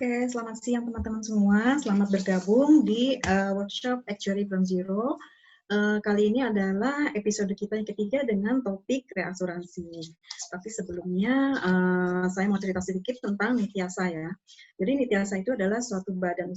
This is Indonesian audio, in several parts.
Oke, selamat siang teman-teman semua. Selamat bergabung di workshop Actuary from Zero. Kali ini adalah episode kita yang ketiga dengan topik reasuransi. Tapi sebelumnya saya mau cerita sedikit tentang Nitiasa ya. Jadi Nitiasa itu adalah suatu badan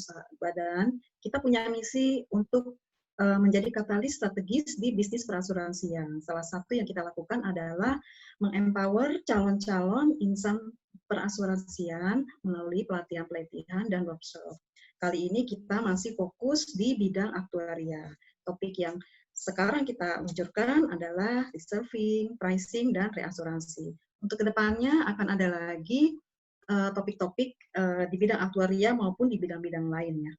kita punya misi untuk menjadi katalis strategis di bisnis perasuransian. Salah satu yang kita lakukan adalah mengempower calon-calon insan perasuransian melalui pelatihan-pelatihan dan workshop. Kali ini kita masih fokus di bidang aktuaria. Topik yang sekarang kita luncurkan adalah reserving, pricing, dan reasuransi. Untuk kedepannya akan ada lagi topik-topik di bidang aktuaria maupun di bidang-bidang lainnya.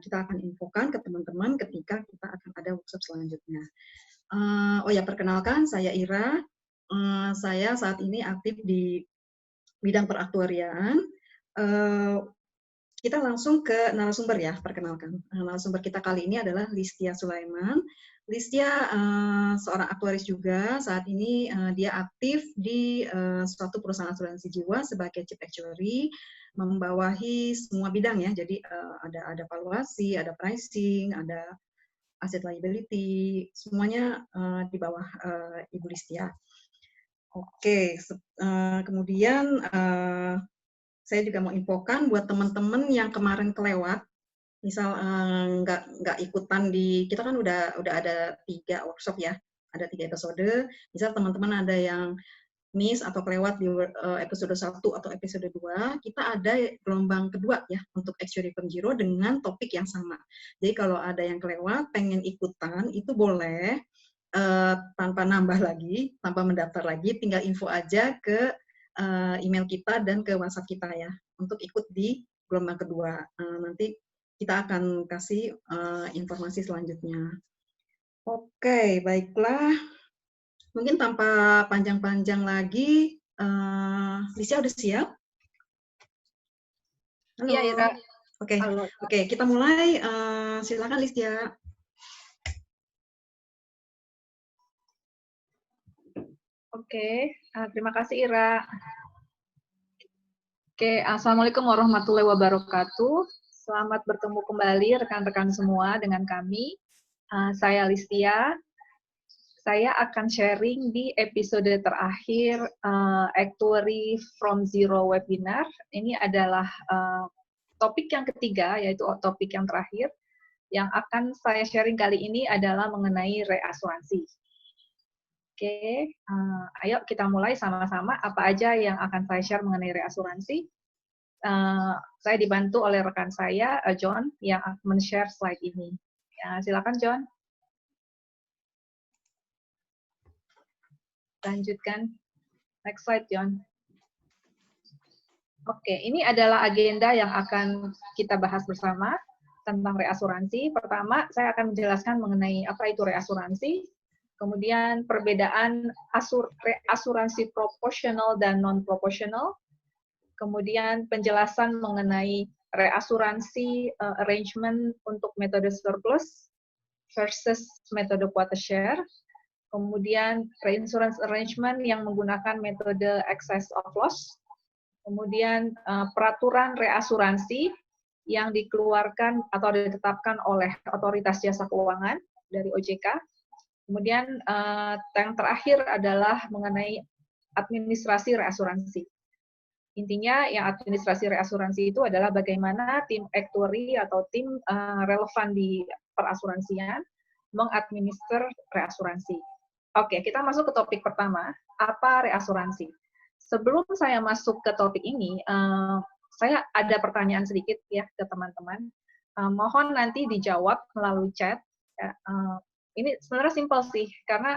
Kita akan infokan ke teman-teman ketika kita akan ada workshop selanjutnya. Perkenalkan, saya Ira. Saya saat ini aktif di bidang peraktuariaan. Kita langsung ke narasumber ya, perkenalkan. Narasumber kita kali ini adalah Listia Sulaiman. Listia seorang aktuaris juga, saat ini dia aktif di suatu perusahaan asuransi jiwa sebagai Chief Actuary, membawahi semua bidang ya, jadi ada valuasi, ada pricing, ada asset liability, semuanya di bawah Ibu Listia. Oke, kemudian saya juga mau infokan buat teman-teman yang kemarin kelewat, misal nggak ikutan di, kita kan udah ada 3 workshop ya, ada 3 episode, misal teman-teman ada yang miss atau kelewat di episode 1 atau episode 2, kita ada gelombang kedua ya untuk Actuary from Zero dengan topik yang sama. Jadi kalau ada yang kelewat, pengen ikutan, itu boleh tanpa nambah lagi, tanpa mendaftar lagi, tinggal info aja ke email kita dan ke WhatsApp kita ya, untuk ikut di gelombang kedua. Nanti kita akan kasih informasi selanjutnya. Oke, baiklah. Mungkin tanpa panjang-panjang lagi, Listia udah siap? Halo. Iya, Ira. Oke, kita mulai. Silakan Listia. Oke, terima kasih Ira. Oke, Assalamualaikum warahmatullahi wabarakatuh. Selamat bertemu kembali rekan-rekan semua dengan kami. Saya Listia. Saya akan sharing di episode terakhir Actuary from Zero webinar. Ini adalah topik yang ketiga, yaitu topik yang terakhir. Yang akan saya sharing kali ini adalah mengenai reasuransi. Oke, ayo kita mulai sama-sama. Apa aja yang akan saya share mengenai reasuransi? Saya dibantu oleh rekan saya, John, yang akan men-share slide ini. Ya, silakan, John. Lanjutkan. Next slide, John. Oke, ini adalah agenda yang akan kita bahas bersama tentang reasuransi. Pertama, saya akan menjelaskan mengenai apa itu reasuransi. Kemudian perbedaan asuransi proporsional dan non-proporsional. Kemudian penjelasan mengenai reasuransi arrangement untuk metode surplus versus metode quota share. Kemudian reinsurance arrangement yang menggunakan metode excess of loss. Kemudian peraturan reasuransi yang dikeluarkan atau ditetapkan oleh Otoritas Jasa Keuangan dari OJK. Kemudian yang terakhir adalah mengenai administrasi reasuransi. Intinya yang administrasi reasuransi itu adalah bagaimana tim actuary atau tim relevan di perasuransian mengadminister reasuransi. Oke, kita masuk ke topik pertama, apa reasuransi. Sebelum saya masuk ke topik ini, saya ada pertanyaan sedikit ya ke teman-teman. Mohon nanti dijawab melalui chat. Ini sebenarnya simpel sih, karena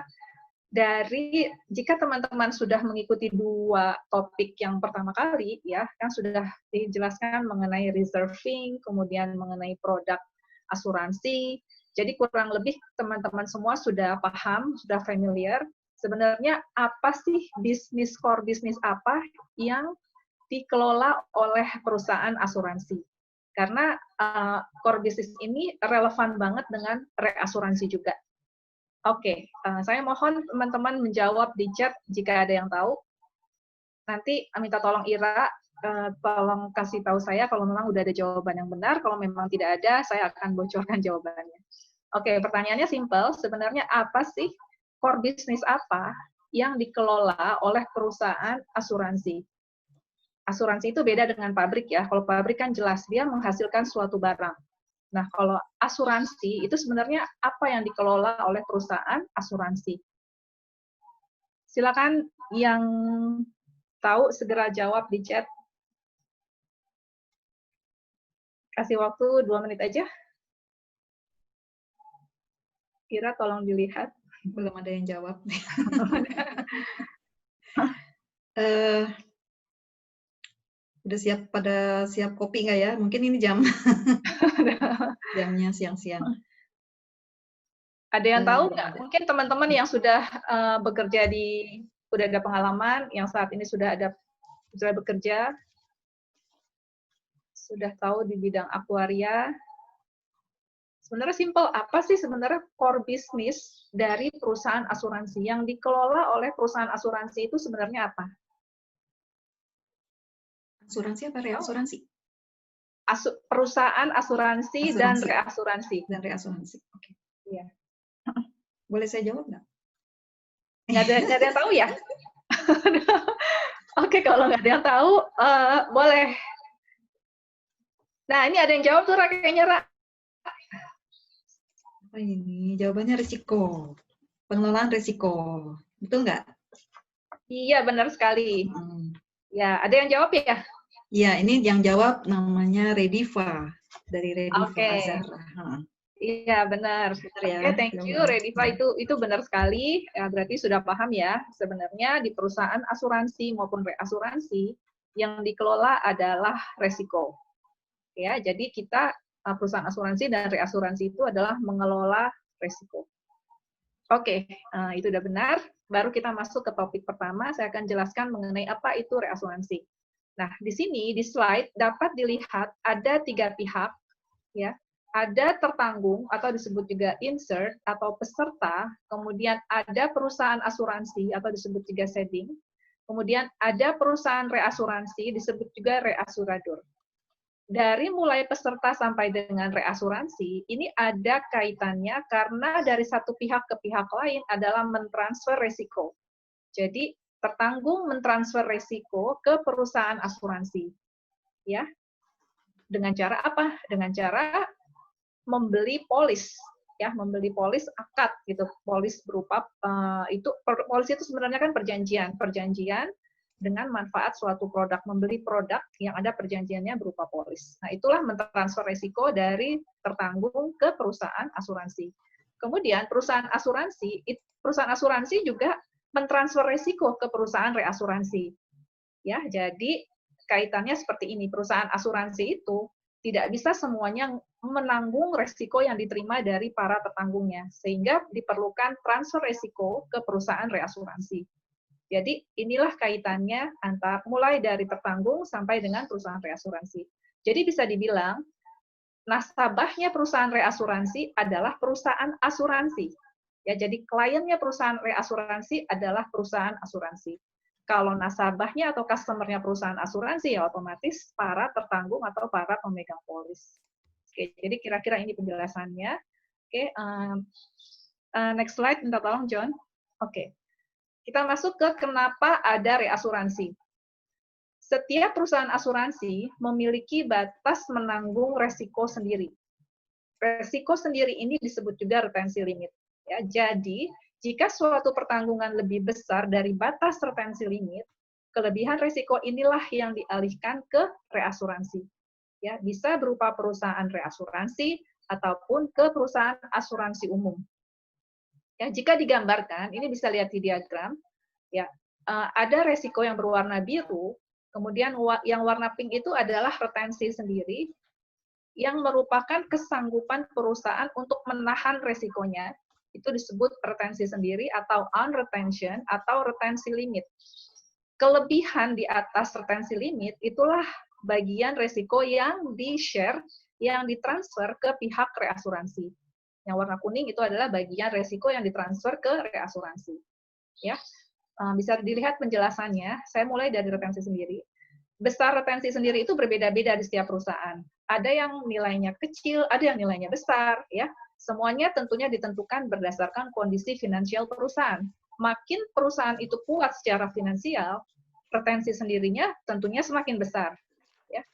jika teman-teman sudah mengikuti 2 topik yang pertama kali, ya, yang sudah dijelaskan mengenai reserving, kemudian mengenai produk asuransi, jadi kurang lebih teman-teman semua sudah paham, sudah familiar, sebenarnya apa sih core bisnis apa yang dikelola oleh perusahaan asuransi. Karena core bisnis ini relevan banget dengan reasuransi juga. Oke, saya mohon teman-teman menjawab di chat jika ada yang tahu. Nanti minta tolong Ira tolong kasih tahu saya kalau memang udah ada jawaban yang benar. Kalau memang tidak ada, saya akan bocorkan jawabannya. Oke, pertanyaannya simpel. Sebenarnya apa sih core bisnis apa yang dikelola oleh perusahaan asuransi? Asuransi itu beda dengan pabrik ya. Kalau pabrik kan jelas dia menghasilkan suatu barang. Nah, kalau asuransi itu sebenarnya apa yang dikelola oleh perusahaan asuransi? Silakan yang tahu segera jawab di chat. Kasih waktu 2 menit aja. Kira tolong dilihat. Belum ada yang jawab. Udah siap kopi nggak ya? Mungkin ini jamnya siang-siang. Ada yang tahu nggak? Mungkin teman-teman yang sudah bekerja udah ada pengalaman, yang saat ini sudah bekerja, sudah tahu di bidang akuaria. Sebenarnya simple, apa sih sebenarnya core bisnis dari perusahaan asuransi? Yang dikelola oleh perusahaan asuransi itu sebenarnya apa? Asuransi apa reasuransi? Perusahaan asuransi dan reasuransi. Dan reasuransi, oke. Iya. Boleh saya jawab nggak? Nggak ada yang tahu ya? Oke, kalau nggak ada yang tahu, boleh. Nah, ini ada yang jawab tuh kayaknya, Ra. Apa ini? Jawabannya risiko. Pengelolaan risiko. Betul nggak? Iya, benar sekali. Ya, ada yang jawab ya? Iya, ini yang jawab namanya Rediva. Dari Rediva Azhara. Iya, benar. Oke, thank you Rediva, itu benar sekali. Ya, berarti sudah paham ya, sebenarnya di perusahaan asuransi maupun reasuransi yang dikelola adalah resiko. Ya, jadi kita perusahaan asuransi dan reasuransi itu adalah mengelola resiko. Oke, itu udah benar. Baru kita masuk ke topik pertama, saya akan jelaskan mengenai apa itu reasuransi. Nah, di sini di slide dapat dilihat ada 3 pihak, ya. Ada tertanggung atau disebut juga insert atau peserta, kemudian ada perusahaan asuransi atau disebut juga ceding, kemudian ada perusahaan reasuransi disebut juga reasurador. Dari mulai peserta sampai dengan reasuransi, ini ada kaitannya karena dari satu pihak ke pihak lain adalah mentransfer resiko. Jadi tertanggung mentransfer resiko ke perusahaan asuransi. Ya. Dengan cara apa? Dengan cara membeli polis, ya, membeli polis akad gitu. Polis berupa polis itu sebenarnya kan perjanjian dengan manfaat suatu produk, membeli produk yang ada perjanjiannya berupa polis. Nah, itulah mentransfer resiko dari tertanggung ke perusahaan asuransi. Kemudian perusahaan asuransi juga mentransfer resiko ke perusahaan reasuransi. Ya, jadi kaitannya seperti ini. Perusahaan asuransi itu tidak bisa semuanya menanggung resiko yang diterima dari para tertanggungnya, sehingga diperlukan transfer resiko ke perusahaan reasuransi. Jadi inilah kaitannya antara mulai dari tertanggung sampai dengan perusahaan reasuransi. Jadi bisa dibilang nasabahnya perusahaan reasuransi adalah perusahaan asuransi. Ya, jadi kliennya perusahaan reasuransi adalah perusahaan asuransi. Kalau nasabahnya atau customer-nya perusahaan asuransi, ya otomatis para tertanggung atau para pemegang polis. Oke, jadi kira-kira ini penjelasannya. Oke, next slide, minta tolong John. Oke, kita masuk ke kenapa ada reasuransi. Setiap perusahaan asuransi memiliki batas menanggung resiko sendiri. Resiko sendiri ini disebut juga retensi limit. Ya, jadi, jika suatu pertanggungan lebih besar dari batas retensi limit, kelebihan resiko inilah yang dialihkan ke reasuransi. Ya, bisa berupa perusahaan reasuransi ataupun ke perusahaan asuransi umum. Ya, jika digambarkan, ini bisa lihat di diagram, ya, ada resiko yang berwarna biru, kemudian yang warna pink itu adalah retensi sendiri, yang merupakan kesanggupan perusahaan untuk menahan resikonya, itu disebut retensi sendiri atau unretention atau retensi limit. Kelebihan di atas retensi limit itulah bagian resiko yang di-share, yang ditransfer ke pihak reasuransi. Yang warna kuning itu adalah bagian resiko yang ditransfer ke reasuransi. Ya, bisa dilihat penjelasannya. Saya mulai dari retensi sendiri. besar retensi sendiri itu berbeda-beda di setiap perusahaan. Ada yang nilainya kecil, ada yang nilainya besar, ya. Semuanya tentunya ditentukan berdasarkan kondisi finansial perusahaan. Makin perusahaan itu kuat secara finansial, retensi sendirinya tentunya semakin besar. Ya.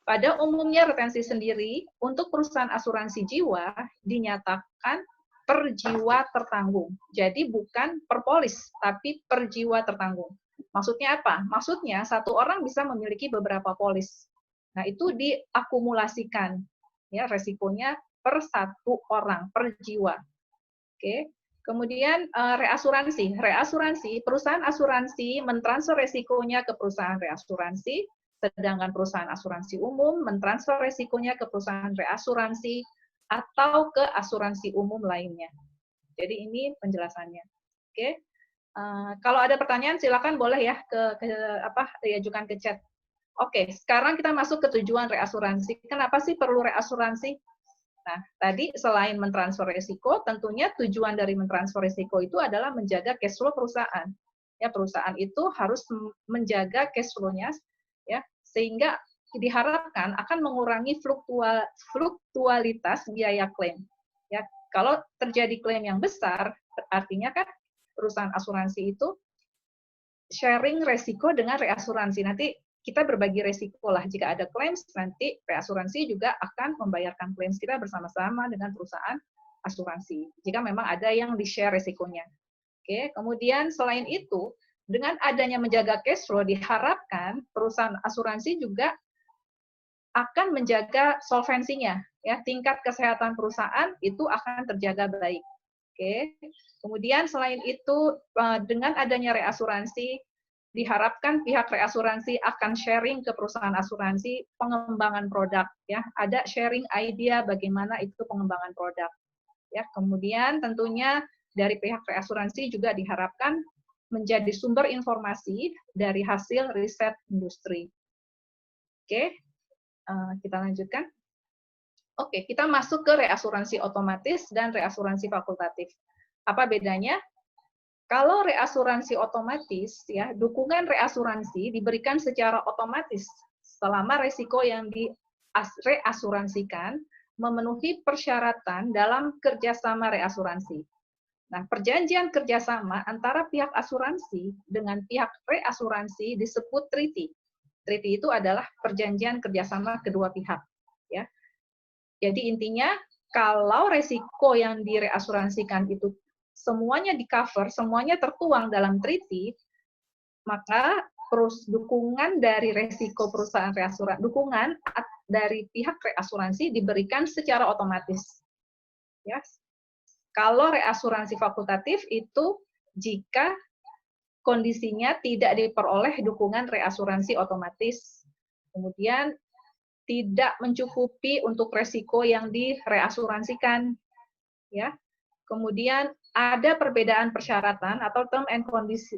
Pada umumnya retensi sendiri untuk perusahaan asuransi jiwa dinyatakan per jiwa tertanggung. Jadi bukan per polis, tapi per jiwa tertanggung. Maksudnya apa? Maksudnya satu orang bisa memiliki beberapa polis. Nah, itu diakumulasikan ya resikonya per satu orang, per jiwa. Oke. Kemudian reasuransi. Reasuransi, perusahaan asuransi mentransfer resikonya ke perusahaan reasuransi, sedangkan perusahaan asuransi umum mentransfer resikonya ke perusahaan reasuransi atau ke asuransi umum lainnya. Jadi ini penjelasannya. Oke. Kalau ada pertanyaan silakan boleh ya diajukan ke chat. Oke, sekarang kita masuk ke tujuan reasuransi. Kenapa sih perlu reasuransi? Nah, tadi selain mentransfer risiko, tentunya tujuan dari mentransfer risiko itu adalah menjaga cash flow perusahaan. Ya, perusahaan itu harus menjaga cash flow-nya ya, sehingga diharapkan akan mengurangi fluktualitas biaya klaim. Ya, kalau terjadi klaim yang besar, artinya kan perusahaan asuransi itu sharing resiko dengan reasuransi. Nanti kita berbagi resiko lah. Jika ada claims, nanti reasuransi juga akan membayarkan claims kita bersama-sama dengan perusahaan asuransi. Jika memang ada yang di-share resikonya. Oke, kemudian selain itu, dengan adanya menjaga cash flow, diharapkan perusahaan asuransi juga akan menjaga solvensinya. Ya, tingkat kesehatan perusahaan itu akan terjaga baik. Oke. Kemudian selain itu, dengan adanya reasuransi, diharapkan pihak reasuransi akan sharing ke perusahaan asuransi pengembangan produk. Ya, ada sharing idea bagaimana itu pengembangan produk. Ya, kemudian tentunya dari pihak reasuransi juga diharapkan menjadi sumber informasi dari hasil riset industri. Oke, kita lanjutkan. Oke, kita masuk ke reasuransi otomatis dan reasuransi fakultatif. Apa bedanya? Kalau reasuransi otomatis, ya, dukungan reasuransi diberikan secara otomatis selama resiko yang direasuransikan memenuhi persyaratan dalam kerjasama reasuransi. Nah, perjanjian kerjasama antara pihak asuransi dengan pihak reasuransi disebut treaty. Treaty itu adalah perjanjian kerjasama kedua pihak. Ya. Jadi intinya, kalau resiko yang direasuransikan itu semuanya di-cover, semuanya tertuang dalam treaty, maka dukungan dari resiko perusahaan reasuransi, dukungan dari pihak reasuransi diberikan secara otomatis. Ya. Kalau reasuransi fakultatif itu jika kondisinya tidak diperoleh dukungan reasuransi otomatis, kemudian tidak mencukupi untuk resiko yang direasuransikan, ya. Kemudian ada perbedaan persyaratan atau term and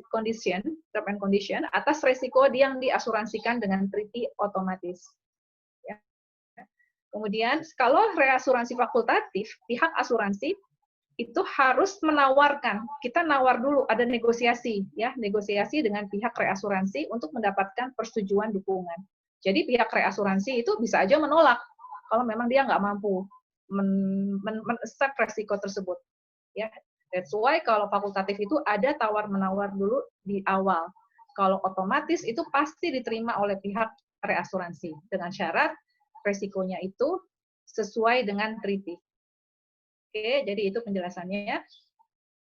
condition atas resiko yang diasuransikan dengan treaty otomatis. Ya. Kemudian kalau reasuransi fakultatif, pihak asuransi itu harus menawarkan, kita nawar dulu, ada negosiasi, ya, negosiasi dengan pihak reasuransi untuk mendapatkan persetujuan dukungan. Jadi pihak reasuransi itu bisa aja menolak kalau memang dia nggak mampu men-accept resiko tersebut. Ya, that's why kalau fakultatif itu ada tawar-menawar dulu di awal. Kalau otomatis itu pasti diterima oleh pihak reasuransi dengan syarat resikonya itu sesuai dengan treaty. Oke, jadi itu penjelasannya ya.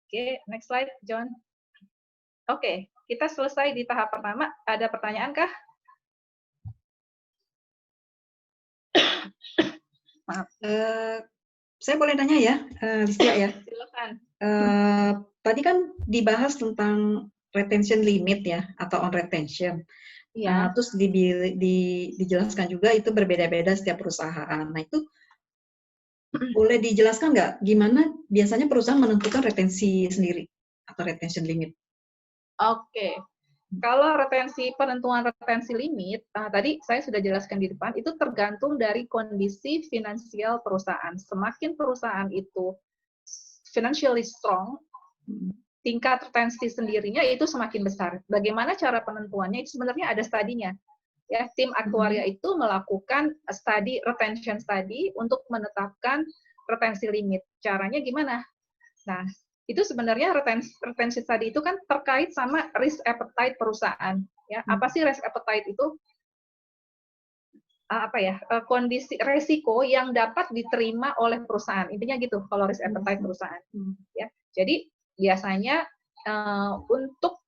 Oke, next slide, John. Oke, kita selesai di tahap pertama. Ada pertanyaan kah? Maaf. Saya boleh tanya ya, Listia ya? Silakan. Tadi kan dibahas tentang retention limit ya, atau on retention. Iya. Terus dijelaskan juga itu berbeda-beda setiap perusahaan. Nah itu boleh dijelaskan nggak gimana biasanya perusahaan menentukan retensi sendiri atau retention limit? Oke. Kalau penentuan retensi limit, tadi saya sudah jelaskan di depan, itu tergantung dari kondisi finansial perusahaan. Semakin perusahaan itu financially strong, tingkat retensi sendirinya itu semakin besar. Bagaimana cara penentuannya? Itu sebenarnya ada studinya. Ya, tim aktuaria itu melakukan study, retention study untuk menetapkan retensi limit. Caranya gimana? Nah, itu sebenarnya retensi study itu kan terkait sama risk appetite perusahaan. Ya, apa sih risk appetite itu? Kondisi resiko yang dapat diterima oleh perusahaan. Intinya gitu kalau risk appetite perusahaan. Ya, jadi biasanya untuk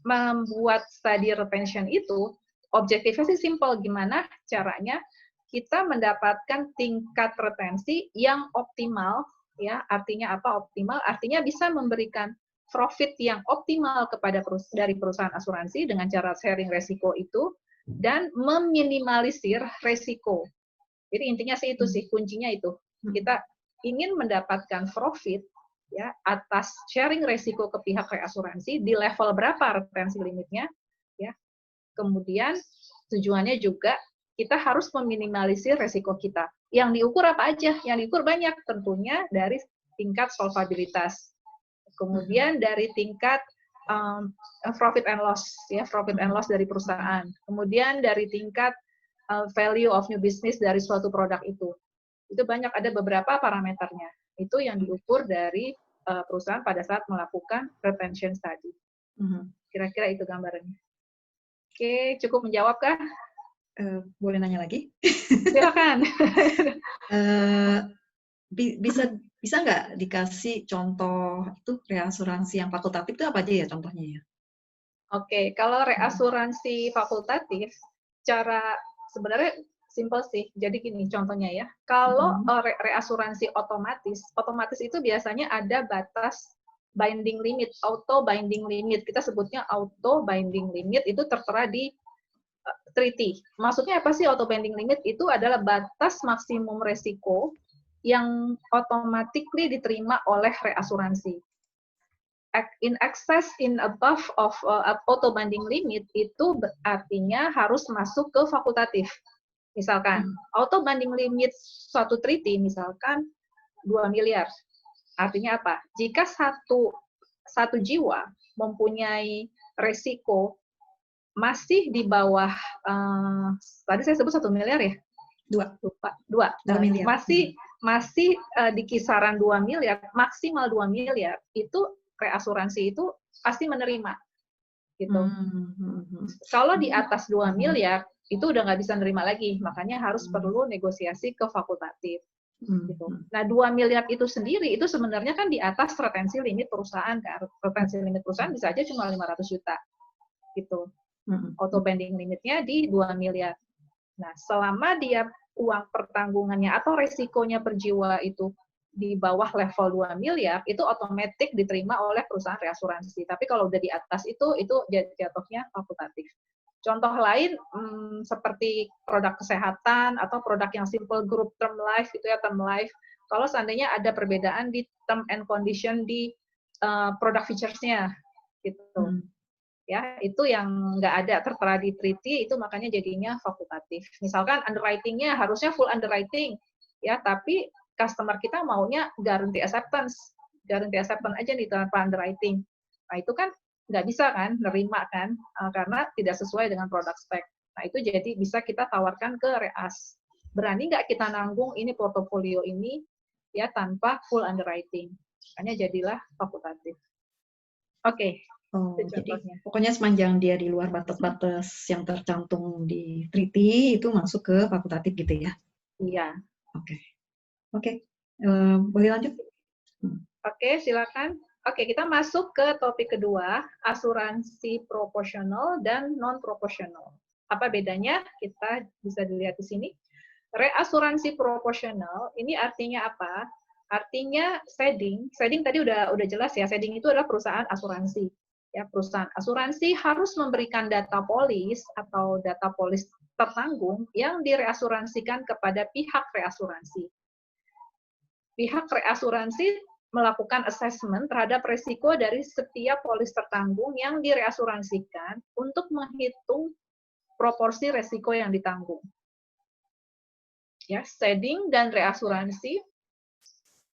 membuat study retention itu objektifnya sih simple, gimana caranya kita mendapatkan tingkat retensi yang optimal, ya. Artinya apa optimal? Artinya bisa memberikan profit yang optimal kepada dari perusahaan asuransi dengan cara sharing resiko itu dan meminimalisir resiko. Jadi intinya sih itu sih, kuncinya itu. Kita ingin mendapatkan profit ya atas sharing resiko ke pihak reasuransi di level berapa retensi limitnya, ya. Kemudian tujuannya juga kita harus meminimalisir resiko kita. Yang diukur apa aja? Yang diukur banyak, tentunya dari tingkat solvabilitas. Kemudian dari tingkat profit and loss, ya, profit and loss dari perusahaan. Kemudian dari tingkat value of new business dari suatu produk itu. Itu banyak, ada beberapa parameternya. Itu yang diukur dari perusahaan pada saat melakukan retention study. Kira-kira itu gambarannya. Oke, cukup menjawab kah? Boleh nanya lagi? Silakan. Bisa nggak dikasih contoh itu reasuransi yang fakultatif itu apa aja ya contohnya ya? Oke, kalau reasuransi fakultatif, cara sebenarnya simple sih. Jadi gini contohnya ya. Kalau reasuransi otomatis itu biasanya ada batas binding limit, auto binding limit. Kita sebutnya auto binding limit, itu tertera di treaty. Maksudnya apa sih auto binding limit? Itu adalah batas maksimum resiko yang automatically diterima oleh reasuransi. In excess, in above of auto binding limit itu artinya harus masuk ke fakultatif. Misalkan auto binding limit suatu treaty misalkan 2 miliar. Artinya apa? Jika satu jiwa mempunyai resiko masih di bawah tadi saya sebut 1 miliar ya? 2 miliar. Masih di kisaran 2 miliar, maksimal 2 miliar, itu reasuransi itu pasti menerima. Gitu. Kalau di atas 2 miliar, itu udah nggak bisa nerima lagi, makanya harus perlu negosiasi ke fakultatif. Gitu. Nah, 2 miliar itu sendiri, itu sebenarnya kan di atas retensi limit perusahaan, kan? Retensi limit perusahaan bisa aja cuma 500 juta. Gitu. Auto binding limitnya di 2 miliar. Nah, selama dia uang pertanggungannya atau resikonya per jiwa itu di bawah level 2 miliar, itu otomatis diterima oleh perusahaan reasuransi. Tapi kalau udah di atas itu jatuhnya fakultatif. Contoh lain seperti produk kesehatan atau produk yang simple group term life itu ya, term life. Kalau seandainya ada perbedaan di term and condition di produk features-nya gitu. Ya, itu yang nggak ada tertera di treaty, itu makanya jadinya fakultatif. Misalkan underwriting-nya harusnya full underwriting, ya, tapi customer kita maunya guarantee acceptance aja nih tanpa underwriting. Nah, itu kan nggak bisa kan, nerima kan, karena tidak sesuai dengan produk spek. Nah, itu jadi bisa kita tawarkan ke reas. Berani nggak kita nanggung ini portofolio ini, ya, tanpa full underwriting. Makanya jadilah fakultatif. Oke. Oh, jadi pokoknya sepanjang dia di luar batas-batas yang tercantum di treaty itu masuk ke fakultatif gitu ya? Iya. Oke. Boleh lanjut? Oke, silakan. Oke, kita masuk ke topik kedua, asuransi proporsional dan non-proporsional. Apa bedanya? Kita bisa dilihat di sini. Reasuransi proporsional, ini artinya apa? Artinya shedding tadi udah jelas ya, shedding itu adalah perusahaan asuransi. Ya, perusahaan asuransi harus memberikan data polis atau data polis tertanggung yang direasuransikan kepada pihak reasuransi. Pihak reasuransi melakukan assessment terhadap risiko dari setiap polis tertanggung yang direasuransikan untuk menghitung proporsi risiko yang ditanggung. Ya, shedding dan reasuransi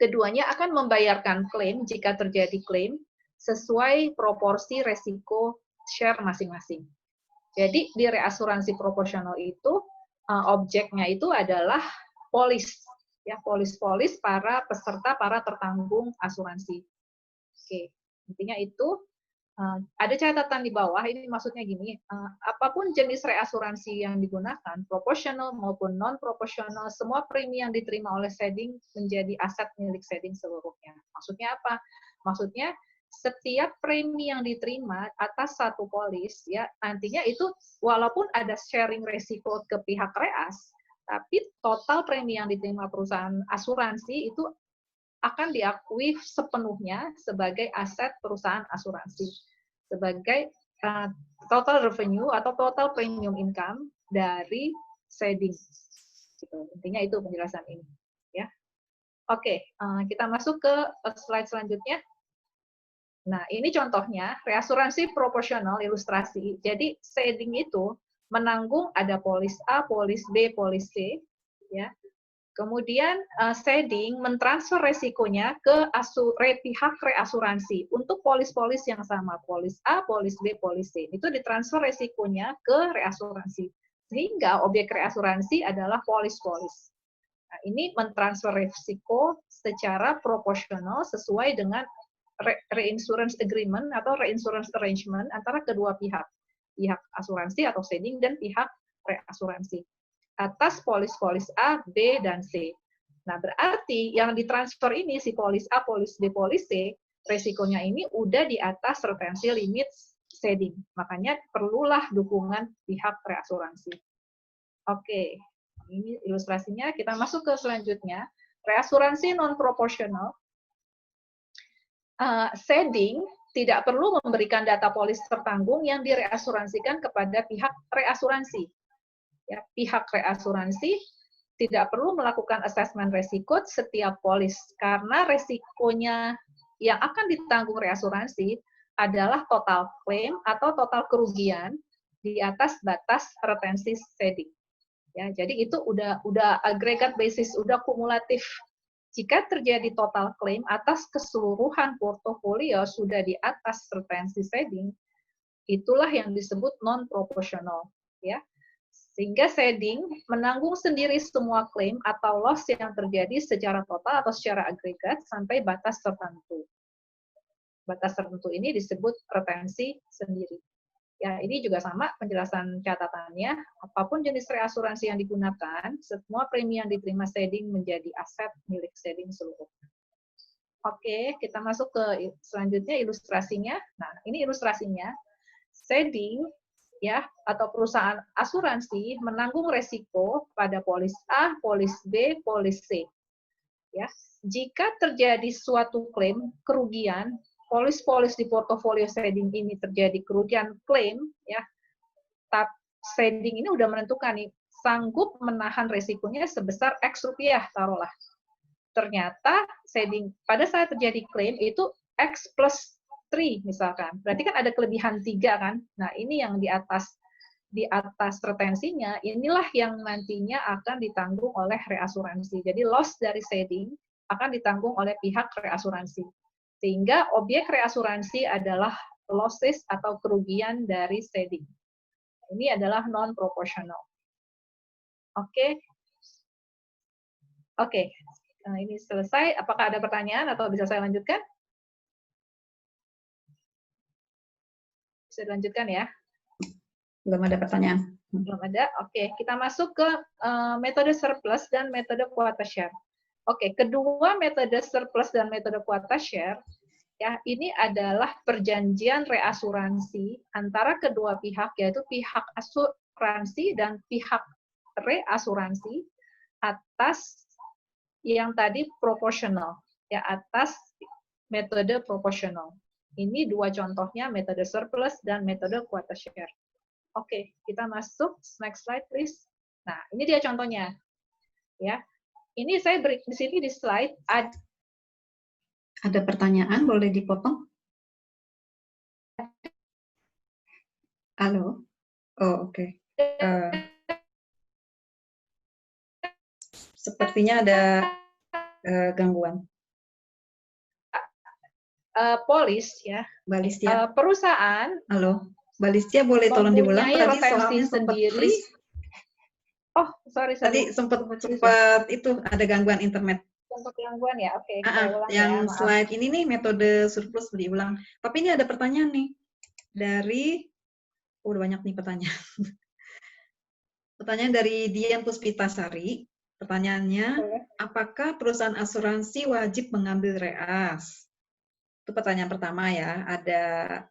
keduanya akan membayarkan klaim jika terjadi klaim sesuai proporsi resiko share masing-masing. Jadi di reasuransi proporsional itu objeknya itu adalah polis, ya polis-polis para peserta, para tertanggung asuransi. Oke, intinya itu. Ada catatan di bawah, ini maksudnya gini, apapun jenis reasuransi yang digunakan, proporsional maupun non-proporsional, semua premi yang diterima oleh Seding menjadi aset milik Seding seluruhnya. Maksudnya apa? Maksudnya setiap premi yang diterima atas satu polis, ya nantinya itu walaupun ada sharing resiko ke pihak reas, tapi total premi yang diterima perusahaan asuransi itu akan diakui sepenuhnya sebagai aset perusahaan asuransi, sebagai total revenue atau total premium income dari Seding. Gitu. Intinya itu penjelasan ini. Ya. Oke, kita masuk ke slide selanjutnya. Nah, ini contohnya reasuransi proporsional ilustrasi. Jadi Seding itu menanggung ada polis A, polis B, polis C, ya. Kemudian Seding mentransfer resikonya ke pihak reasuransi untuk polis-polis yang sama, polis A, polis B, polis C. Itu ditransfer resikonya ke reasuransi. Sehingga objek reasuransi adalah polis-polis. Nah, ini mentransfer resiko secara proporsional sesuai dengan reinsurance agreement atau reinsurance arrangement antara kedua pihak. Pihak asuransi atau Seding dan pihak reasuransi. Atas polis-polis A, B, dan C. Nah, berarti yang ditransfer ini si polis A, polis B, polis C, resikonya ini udah di atas retensi limit Seding. Makanya perlulah dukungan pihak reasuransi. Oke, ini ilustrasinya. Kita masuk ke selanjutnya. Reasuransi non-proporsional. Seding tidak perlu memberikan data polis tertanggung yang direasuransikan kepada pihak reasuransi. Ya, pihak reasuransi tidak perlu melakukan asesmen resiko setiap polis karena resikonya yang akan ditanggung reasuransi adalah total claim atau total kerugian di atas batas retensi Seding. Ya, jadi itu udah agregat basis, udah kumulatif. Jika terjadi total claim atas keseluruhan portofolio sudah di atas retensi Seding, itulah yang disebut non proporsional, ya. Sehingga Seding menanggung sendiri semua klaim atau loss yang terjadi secara total atau secara agregat sampai batas tertentu. Batas tertentu ini disebut retensi sendiri. Ya, ini juga sama penjelasan catatannya. Apapun jenis reasuransi yang digunakan, semua premi yang diterima Seding menjadi aset milik Seding seluruhnya. Oke, kita masuk ke selanjutnya ilustrasinya. Nah, ini ilustrasinya. Seding ya atau perusahaan asuransi menanggung resiko pada polis A, polis B, polis C. Ya, jika terjadi suatu klaim kerugian, polis-polis di portofolio Seding ini terjadi kerugian klaim, ya, Seding ini udah menentukan nih sanggup menahan resikonya sebesar X rupiah taruhlah. Ternyata Seding pada saat terjadi klaim itu X plus 3 misalkan. Berarti kan ada kelebihan 3 kan. Nah, ini yang di atas retensinya, inilah yang nantinya akan ditanggung oleh reasuransi. Jadi loss dari Seding akan ditanggung oleh pihak reasuransi. Sehingga objek reasuransi adalah losses atau kerugian dari Seding. Ini adalah non proporsional. Oke. Oke. Nah, ini selesai. Apakah ada pertanyaan atau bisa saya lanjutkan? Bisa dilanjutkan ya? Belum ada pertanyaan. Belum ada? Oke, kita masuk ke metode surplus dan metode quota share. Oke, kedua metode surplus dan metode quota share, ya ini adalah perjanjian reasuransi antara kedua pihak, yaitu pihak asuransi dan pihak reasuransi atas yang tadi proporsional, ya atas metode proporsional. Ini dua contohnya, metode surplus dan metode quota share. Oke, kita masuk. Next slide, please. Nah, ini dia contohnya. Ya, ini saya beri di sini di slide. Ada pertanyaan, boleh dipotong? Halo? Oh, oke. Sepertinya ada gangguan. Polis ya, Mbak Listia. perusahaan. Halo. Mbak Listia boleh tolong diulang mempunyai tadi retensi soalnya sempat sendiri. freeze. Oh, sorry. Tadi sempat itu ada gangguan internet. Sempat gangguan ya? Oke, saya ulang ya, Yang maaf. slide ini nih metode surplus diulang. Tapi ini ada pertanyaan nih dari udah banyak nih pertanyaan. Pertanyaan dari Dian Puspitasari. Pertanyaannya, apakah perusahaan asuransi wajib mengambil reas? Itu pertanyaan pertama ya. Ada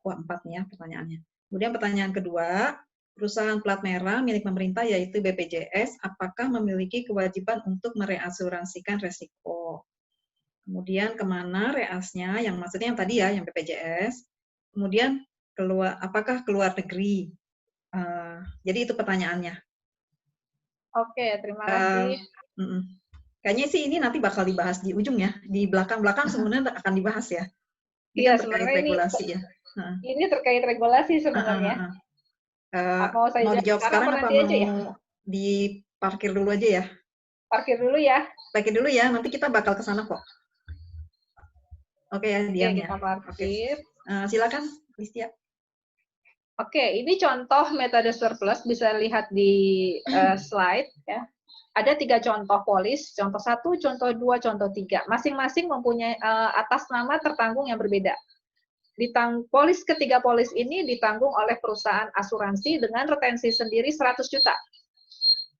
4 nih ya pertanyaannya. Kemudian pertanyaan kedua, perusahaan plat merah milik pemerintah yaitu BPJS, apakah memiliki kewajiban untuk mereasuransikan resiko? Kemudian kemana reasnya? Yang maksudnya yang tadi ya, yang BPJS. Kemudian apakah keluar negeri? Jadi itu pertanyaannya. Oke, terima kasih. Kayaknya sih ini nanti bakal dibahas di ujung ya. Di belakang-belakang sebenarnya akan dibahas ya. Iya, Kan terkait regulasi ya. Ini terkait regulasi sebenarnya. Mau dijawab sekarang apa mau aja ya? Diparkir dulu aja ya? Parkir dulu ya. Parkir dulu ya, nanti kita bakal ke sana kok. Oke ya, Dian ya. Kita parkir. Silakan, Listia. Oke, ini contoh metode surplus, bisa lihat di slide ya. Ada 3 contoh polis, contoh 1, contoh 2, contoh 3. Masing-masing mempunyai atas nama tertanggung yang berbeda. Polis ketiga polis ini ditanggung oleh perusahaan asuransi dengan retensi sendiri 100 juta.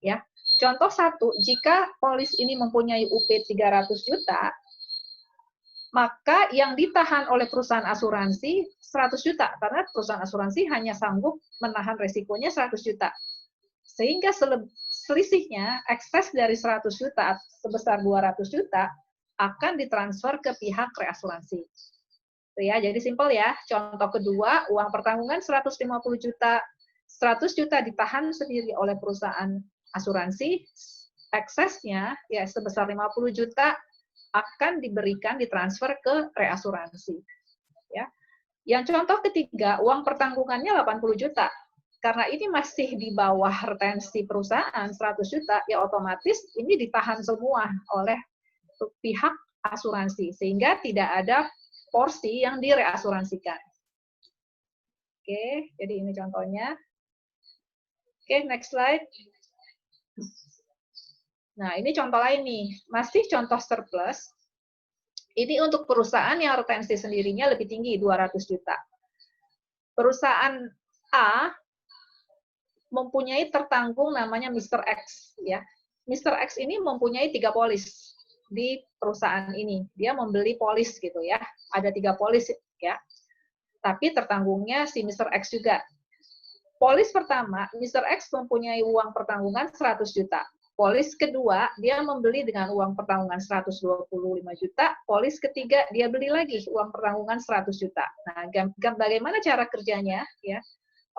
Ya. Contoh 1, jika polis ini mempunyai UP 300 juta, maka yang ditahan oleh perusahaan asuransi 100 juta, karena perusahaan asuransi hanya sanggup menahan resikonya 100 juta. Sehingga selisihnya, ekses dari 100 juta sebesar 200 juta, akan ditransfer ke pihak reasuransi. Ya, jadi simpel ya. Contoh kedua, uang pertanggungan 150 juta, 100 juta ditahan sendiri oleh perusahaan asuransi, eksesnya ya sebesar 50 juta akan diberikan ditransfer ke reasuransi. Ya. Yang contoh ketiga, uang pertanggungannya 80 juta. Karena ini masih di bawah retensi perusahaan 100 juta, ya otomatis ini ditahan semua oleh pihak asuransi, sehingga tidak ada porsi yang direasuransikan. Oke, jadi ini contohnya. Oke, next slide. Nah, ini contoh lain nih. Masih contoh surplus. Ini untuk perusahaan yang retensi sendirinya lebih tinggi, 200 juta. Perusahaan A mempunyai tertanggung namanya Mr. X. Ya. Mr. X ini mempunyai 3 polis di perusahaan ini. Dia membeli polis gitu ya. Ada 3 polis ya. Tapi tertanggungnya si Mr. X juga. Polis pertama, Mr. X mempunyai uang pertanggungan 100 juta. Polis kedua, dia membeli dengan uang pertanggungan 125 juta. Polis ketiga, dia beli lagi uang pertanggungan 100 juta. Nah, bagaimana cara kerjanya? Ya,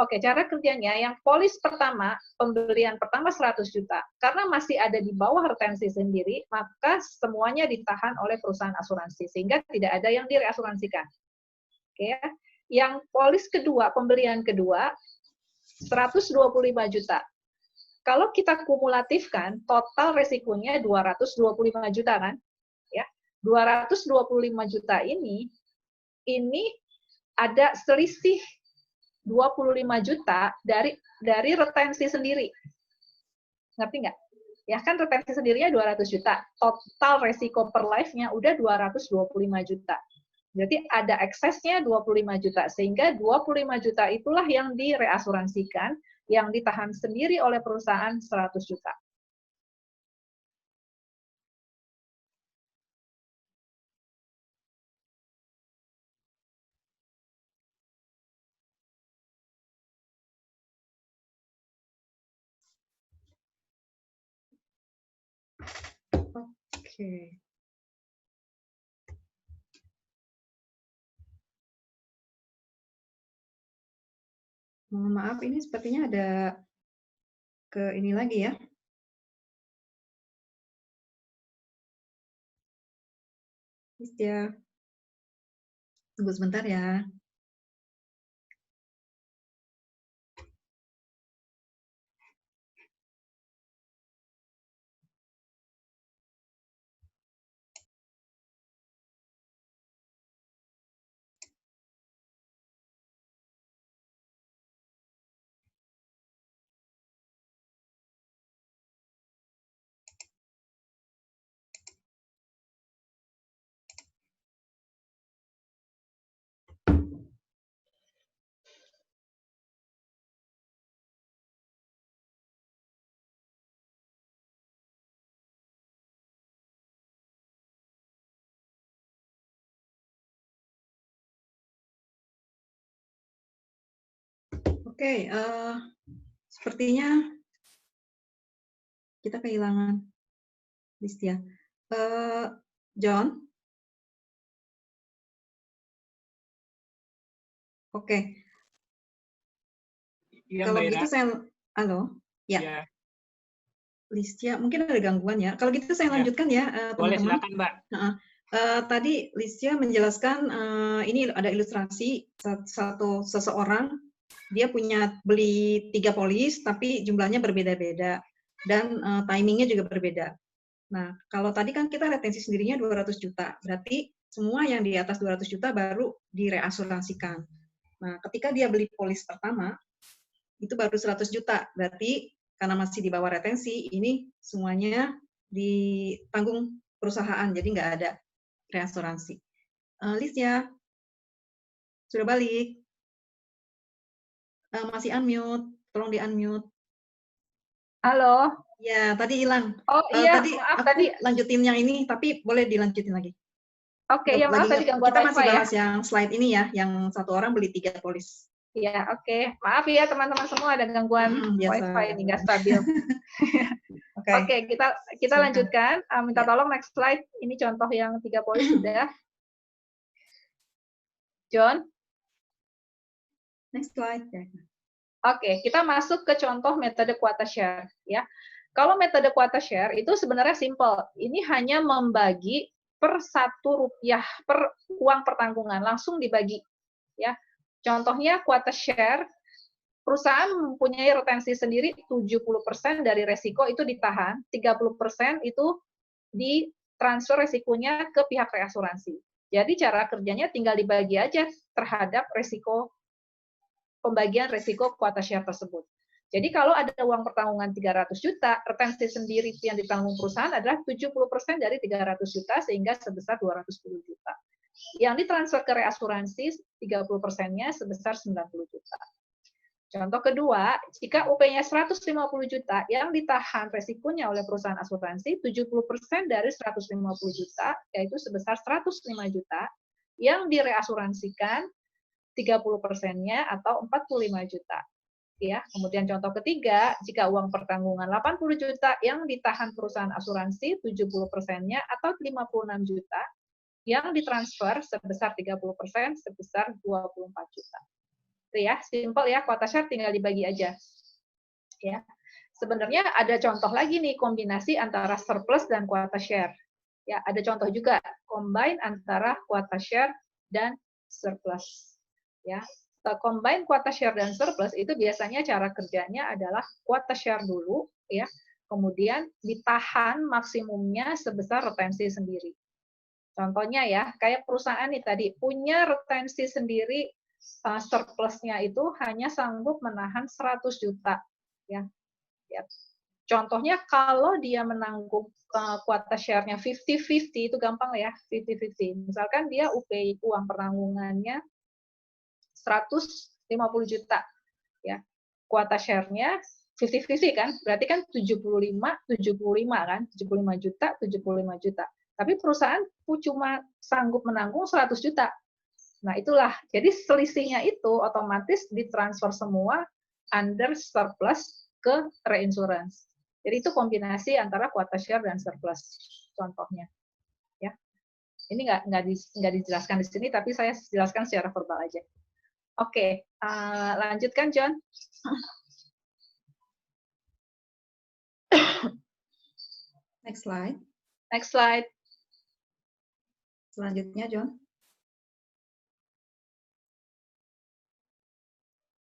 oke, cara kerjanya yang polis pertama, pembelian pertama 100 juta. Karena masih ada di bawah retensi sendiri, maka semuanya ditahan oleh perusahaan asuransi, sehingga tidak ada yang direasuransikan. Oke, yang polis kedua, pembelian kedua, 125 juta. Kalau kita kumulatifkan, total resikonya 225 juta kan? Ya. 225 juta ini ada selisih 25 juta dari retensi sendiri. Ngerti nggak? Ya kan retensi sendirinya 200 juta. Total resiko per life-nya udah 225 juta. Jadi ada eksesnya 25 juta, sehingga 25 juta itulah yang direasuransikan, yang ditahan sendiri oleh perusahaan 100 juta. Oke. Mohon maaf, ini sepertinya ada ke ini lagi ya. Listia. Tunggu sebentar ya. Oke, sepertinya kita kehilangan Listia. John, oke. Iya, Kalau Mbak gitu Ira. saya, halo, ya, Ya, Listia, mungkin ada gangguan ya. Kalau gitu saya ya. lanjutkan ya, Boleh, teman-teman. silakan, Mbak. Tadi Listia menjelaskan ini ada ilustrasi seseorang dia punya beli 3 polis tapi jumlahnya berbeda-beda dan timingnya juga berbeda. Nah, kalau tadi kan kita retensi sendirinya 200 juta, berarti semua yang di atas 200 juta baru direasuransikan. Nah, ketika dia beli polis pertama, itu baru 100 juta, berarti karena masih di bawah retensi, ini semuanya ditanggung perusahaan, jadi nggak ada reasuransi. Listia, sudah balik. Masih unmute, tolong di-unmute. Halo. Ya, tadi hilang. Oh iya, Tadi maaf aku tadi. lanjutin yang ini, tapi boleh dilanjutin lagi. Oke, ya maaf tadi gangguan Kita wifi masih ya. bahas yang slide ini ya, yang satu orang beli 3 polis. Iya, oke. Maaf ya teman-teman semua ada gangguan wifi ini nggak stabil. Oke, kita lanjutkan. Minta tolong next slide. Ini contoh yang 3 polis sudah. John? Next slide. Oke, kita masuk ke contoh metode quota share. Ya. Kalau metode quota share itu sebenarnya simple. Ini hanya membagi per Rp1 per uang pertanggungan, langsung dibagi. Ya. Contohnya quota share, perusahaan mempunyai retensi sendiri 70% dari resiko itu ditahan, 30% itu ditransfer resikonya ke pihak reasuransi. Jadi cara kerjanya tinggal dibagi aja terhadap resiko pembagian resiko quota share tersebut. Jadi kalau ada uang pertanggungan 300 juta, retensi sendiri yang ditanggung perusahaan adalah 70% dari 300 juta sehingga sebesar 210 juta. Yang ditransfer ke reasuransi 30%-nya sebesar 90 juta. Contoh kedua, jika UP-nya 150 juta yang ditahan resikonya oleh perusahaan asuransi, 70% dari 150 juta, yaitu sebesar 105 juta, yang direasuransikan 30%-nya atau 45 juta. Ya, kemudian contoh ketiga, jika uang pertanggungan 80 juta yang ditahan perusahaan asuransi, 70%-nya atau 56 juta, yang ditransfer sebesar 30% sebesar 24 juta. Itu ya, simple ya, quota share tinggal dibagi aja. Ya. Sebenarnya ada contoh lagi nih, kombinasi antara surplus dan quota share. Ya, ada contoh juga, combine antara quota share dan surplus. Ya, combine quota share dan surplus itu biasanya cara kerjanya adalah quota share dulu, ya, kemudian ditahan maksimumnya sebesar retensi sendiri. Contohnya ya, kayak perusahaan nih tadi punya retensi sendiri, surplusnya itu hanya sanggup menahan 100 juta, ya. Ya. Contohnya kalau dia menanggung quota share-nya 50-50 itu gampang ya, 50-50. Misalkan dia UPI uang pertanggungannya 150 juta, ya. Quota share-nya 50-50 kan, berarti kan 75 kan, 75 juta, 75 juta. Tapi perusahaan cuma sanggup menanggung 100 juta. Nah, itulah. Jadi selisihnya itu otomatis ditransfer semua under surplus ke reinsurance. Jadi itu kombinasi antara quota share dan surplus contohnya. Ya. Ini nggak dijelaskan di sini, tapi saya jelaskan secara verbal aja. Oke, lanjutkan John. Next slide. Next slide. Selanjutnya, John.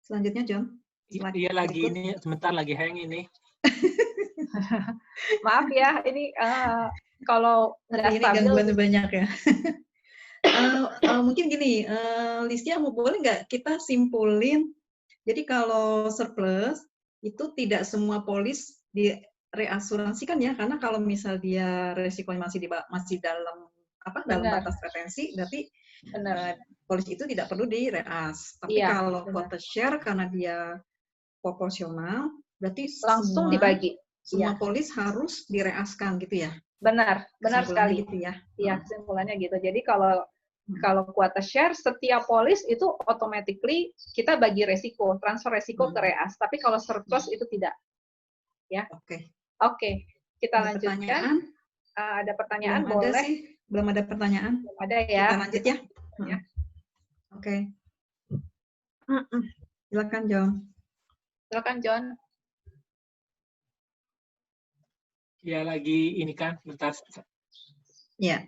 Selanjutnya, John. Iya lagi ini, sebentar lagi hang ini. Maaf ya, ini kalau nggak stabil. Ini gangguan banyak ya. Mungkin gini, Listia, boleh nggak kita simpulin, jadi kalau surplus, itu tidak semua polis direasuransikan ya, karena kalau misal dia resikonya masih dalam batas retensi, berarti polis itu tidak perlu direas. Tapi kalau quota share karena dia proporsional, berarti langsung dibagi. Semua polis harus direaskan gitu ya? Benar sekali. Gitu ya? Iya, kesimpulannya gitu. Jadi kalau Kalau quota share, setiap polis itu automatically kita bagi resiko, transfer resiko ke reas. Tapi kalau surplus itu tidak. Ya. Oke. Kita ada lanjutkan. Pertanyaan? Ada pertanyaan, Belum boleh? ada sih. Belum ada pertanyaan. Belum ada ya. Kita lanjut ya. Ya. Oke. Silakan John. Silakan John. Ya lagi ini kan, bentar. Ya.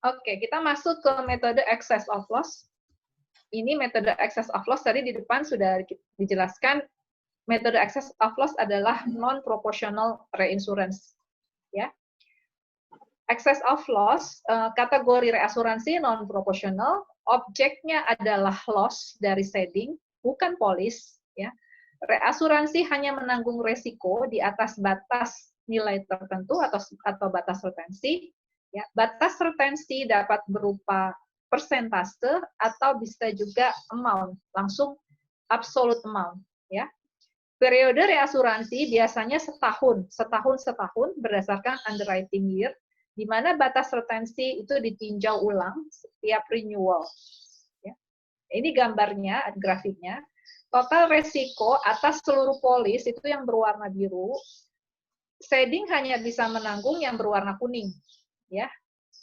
Oke, kita masuk ke metode excess of loss. Ini metode excess of loss tadi di depan sudah dijelaskan. Metode excess of loss adalah non-proportional reinsurance. Ya. Excess of loss, kategori reasuransi non-proportional, objeknya adalah loss dari ceding, bukan polis. Ya. Reasuransi hanya menanggung resiko di atas batas nilai tertentu atau batas retensi. Ya, batas retensi dapat berupa persentase atau bisa juga amount, langsung absolute amount. Ya. Periode reasuransi biasanya setahun berdasarkan underwriting year, di mana batas retensi itu ditinjau ulang setiap renewal. Ya. Ini gambarnya, grafiknya. Total resiko atas seluruh polis itu yang berwarna biru, ceding hanya bisa menanggung yang berwarna kuning. Ya,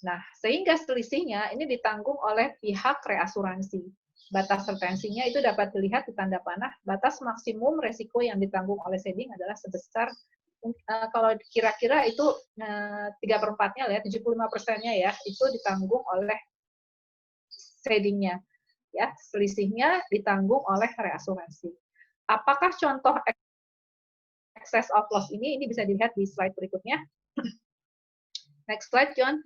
nah sehingga selisihnya ini ditanggung oleh pihak reasuransi. Batas retensinya itu dapat dilihat di tanda panah. Batas maksimum resiko yang ditanggung oleh ceding adalah sebesar kalau kira-kira itu 3/4-nya ya, 75%-nya ya itu ditanggung oleh cedingnya. Ya, selisihnya ditanggung oleh reasuransi. Apakah contoh excess of loss ini bisa dilihat di slide berikutnya. Next slide, John.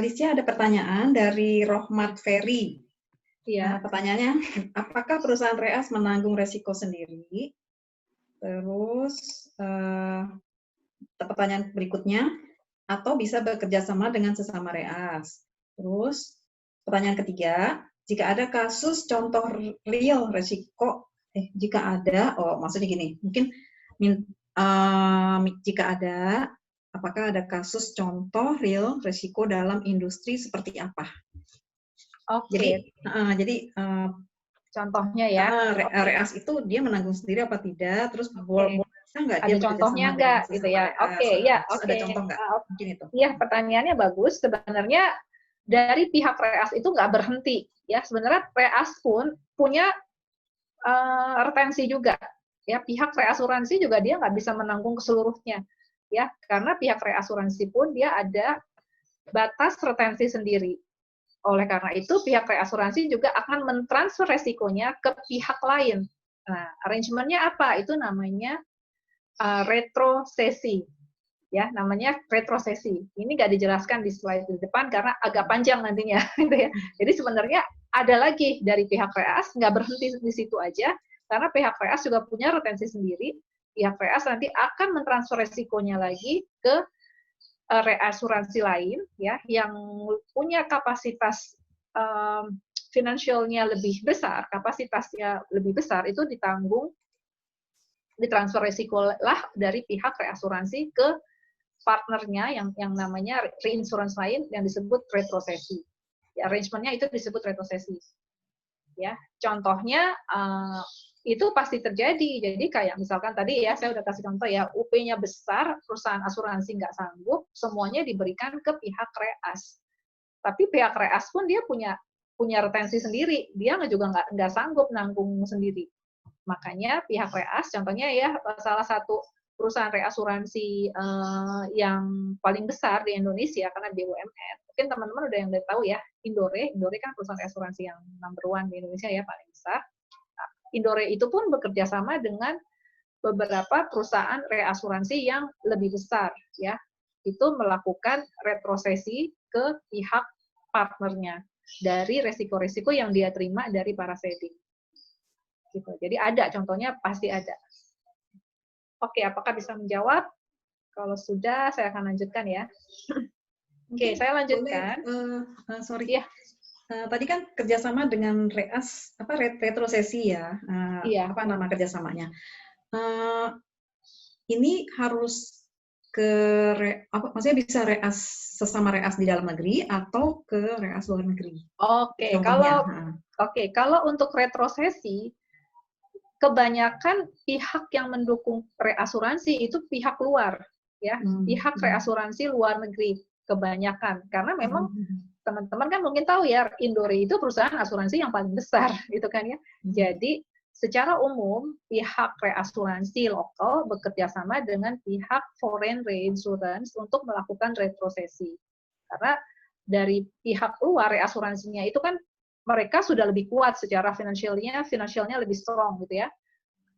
Listia ada pertanyaan dari Rohmat Ferry. Iya. Pertanyaannya, apakah perusahaan reas menanggung resiko sendiri? Terus pertanyaan berikutnya, atau bisa bekerja sama dengan sesama reas? Terus pertanyaan ketiga, jika ada kasus contoh real resiko, jika ada, maksudnya gini, mungkin jika ada, apakah ada kasus contoh real resiko dalam industri seperti apa? Oke. Jadi contohnya ya. Reas itu dia menanggung sendiri apa tidak? Terus bisa nggak dia ada contohnya nggak gitu ya? Oke, ya, oke. Ada contoh nggak? Mungkin itu. Iya, pertanyaannya bagus. Sebenarnya dari pihak reas itu nggak berhenti. Ya, sebenarnya reas pun punya retensi juga. Ya, pihak reasuransi juga dia nggak bisa menanggung keseluruhnya. Ya, karena pihak reasuransi pun dia ada batas retensi sendiri. Oleh karena itu, pihak reasuransi juga akan mentransfer resikonya ke pihak lain. Nah, arrangementnya apa? Itu namanya retrosesi. Ya, namanya retrosesi. Ini nggak dijelaskan di slide di depan karena agak panjang nantinya. Gitu ya. Jadi sebenarnya ada lagi dari pihak reas, nggak berhenti di situ aja, karena pihak reas juga punya retensi sendiri. Pihak reas nanti akan mentransfer resikonya lagi ke reasuransi lain ya yang punya kapasitas finansialnya lebih besar, kapasitasnya lebih besar, itu ditanggung, ditransfer resiko lah dari pihak reasuransi ke partnernya yang namanya reinsurance lain yang disebut retrosesi. Ya, arrangementnya itu disebut retrosesi. Ya, contohnya itu pasti terjadi. Jadi kayak misalkan tadi ya, saya udah kasih contoh ya, UP-nya besar, perusahaan asuransi nggak sanggup, semuanya diberikan ke pihak reas. Tapi pihak reas pun dia punya retensi sendiri, dia juga nggak sanggup nanggung sendiri. Makanya pihak reas, contohnya ya, salah satu perusahaan reasuransi yang paling besar di Indonesia, karena BUMN, mungkin teman-teman udah yang tahu ya, Indore kan perusahaan reasuransi yang number one di Indonesia ya, paling besar. Indore itu pun bekerja sama dengan beberapa perusahaan reasuransi yang lebih besar, ya. Itu melakukan retrosesi ke pihak partnernya dari resiko-resiko yang dia terima dari para ceding. Gitu. Jadi ada contohnya, pasti ada. Oke, apakah bisa menjawab? Kalau sudah, saya akan lanjutkan ya. Oke, Mungkin saya lanjutkan. sorry. Iya. Tadi kan kerjasama dengan retrosesi ya. Iya. Apa nama kerjasamanya? Ini harus maksudnya bisa sesama reas di dalam negeri atau ke reas luar negeri? Oke, kalau untuk retrosesi, kebanyakan pihak yang mendukung reasuransi itu pihak luar, ya, pihak reasuransi luar negeri kebanyakan, karena memang teman-teman kan mungkin tahu ya, Indore itu perusahaan asuransi yang paling besar, gitu kan ya. Jadi secara umum pihak reasuransi lokal bekerja sama dengan pihak foreign reinsurance untuk melakukan retrosesi, karena dari pihak luar reasuransinya itu kan mereka sudah lebih kuat secara finansialnya lebih strong gitu ya.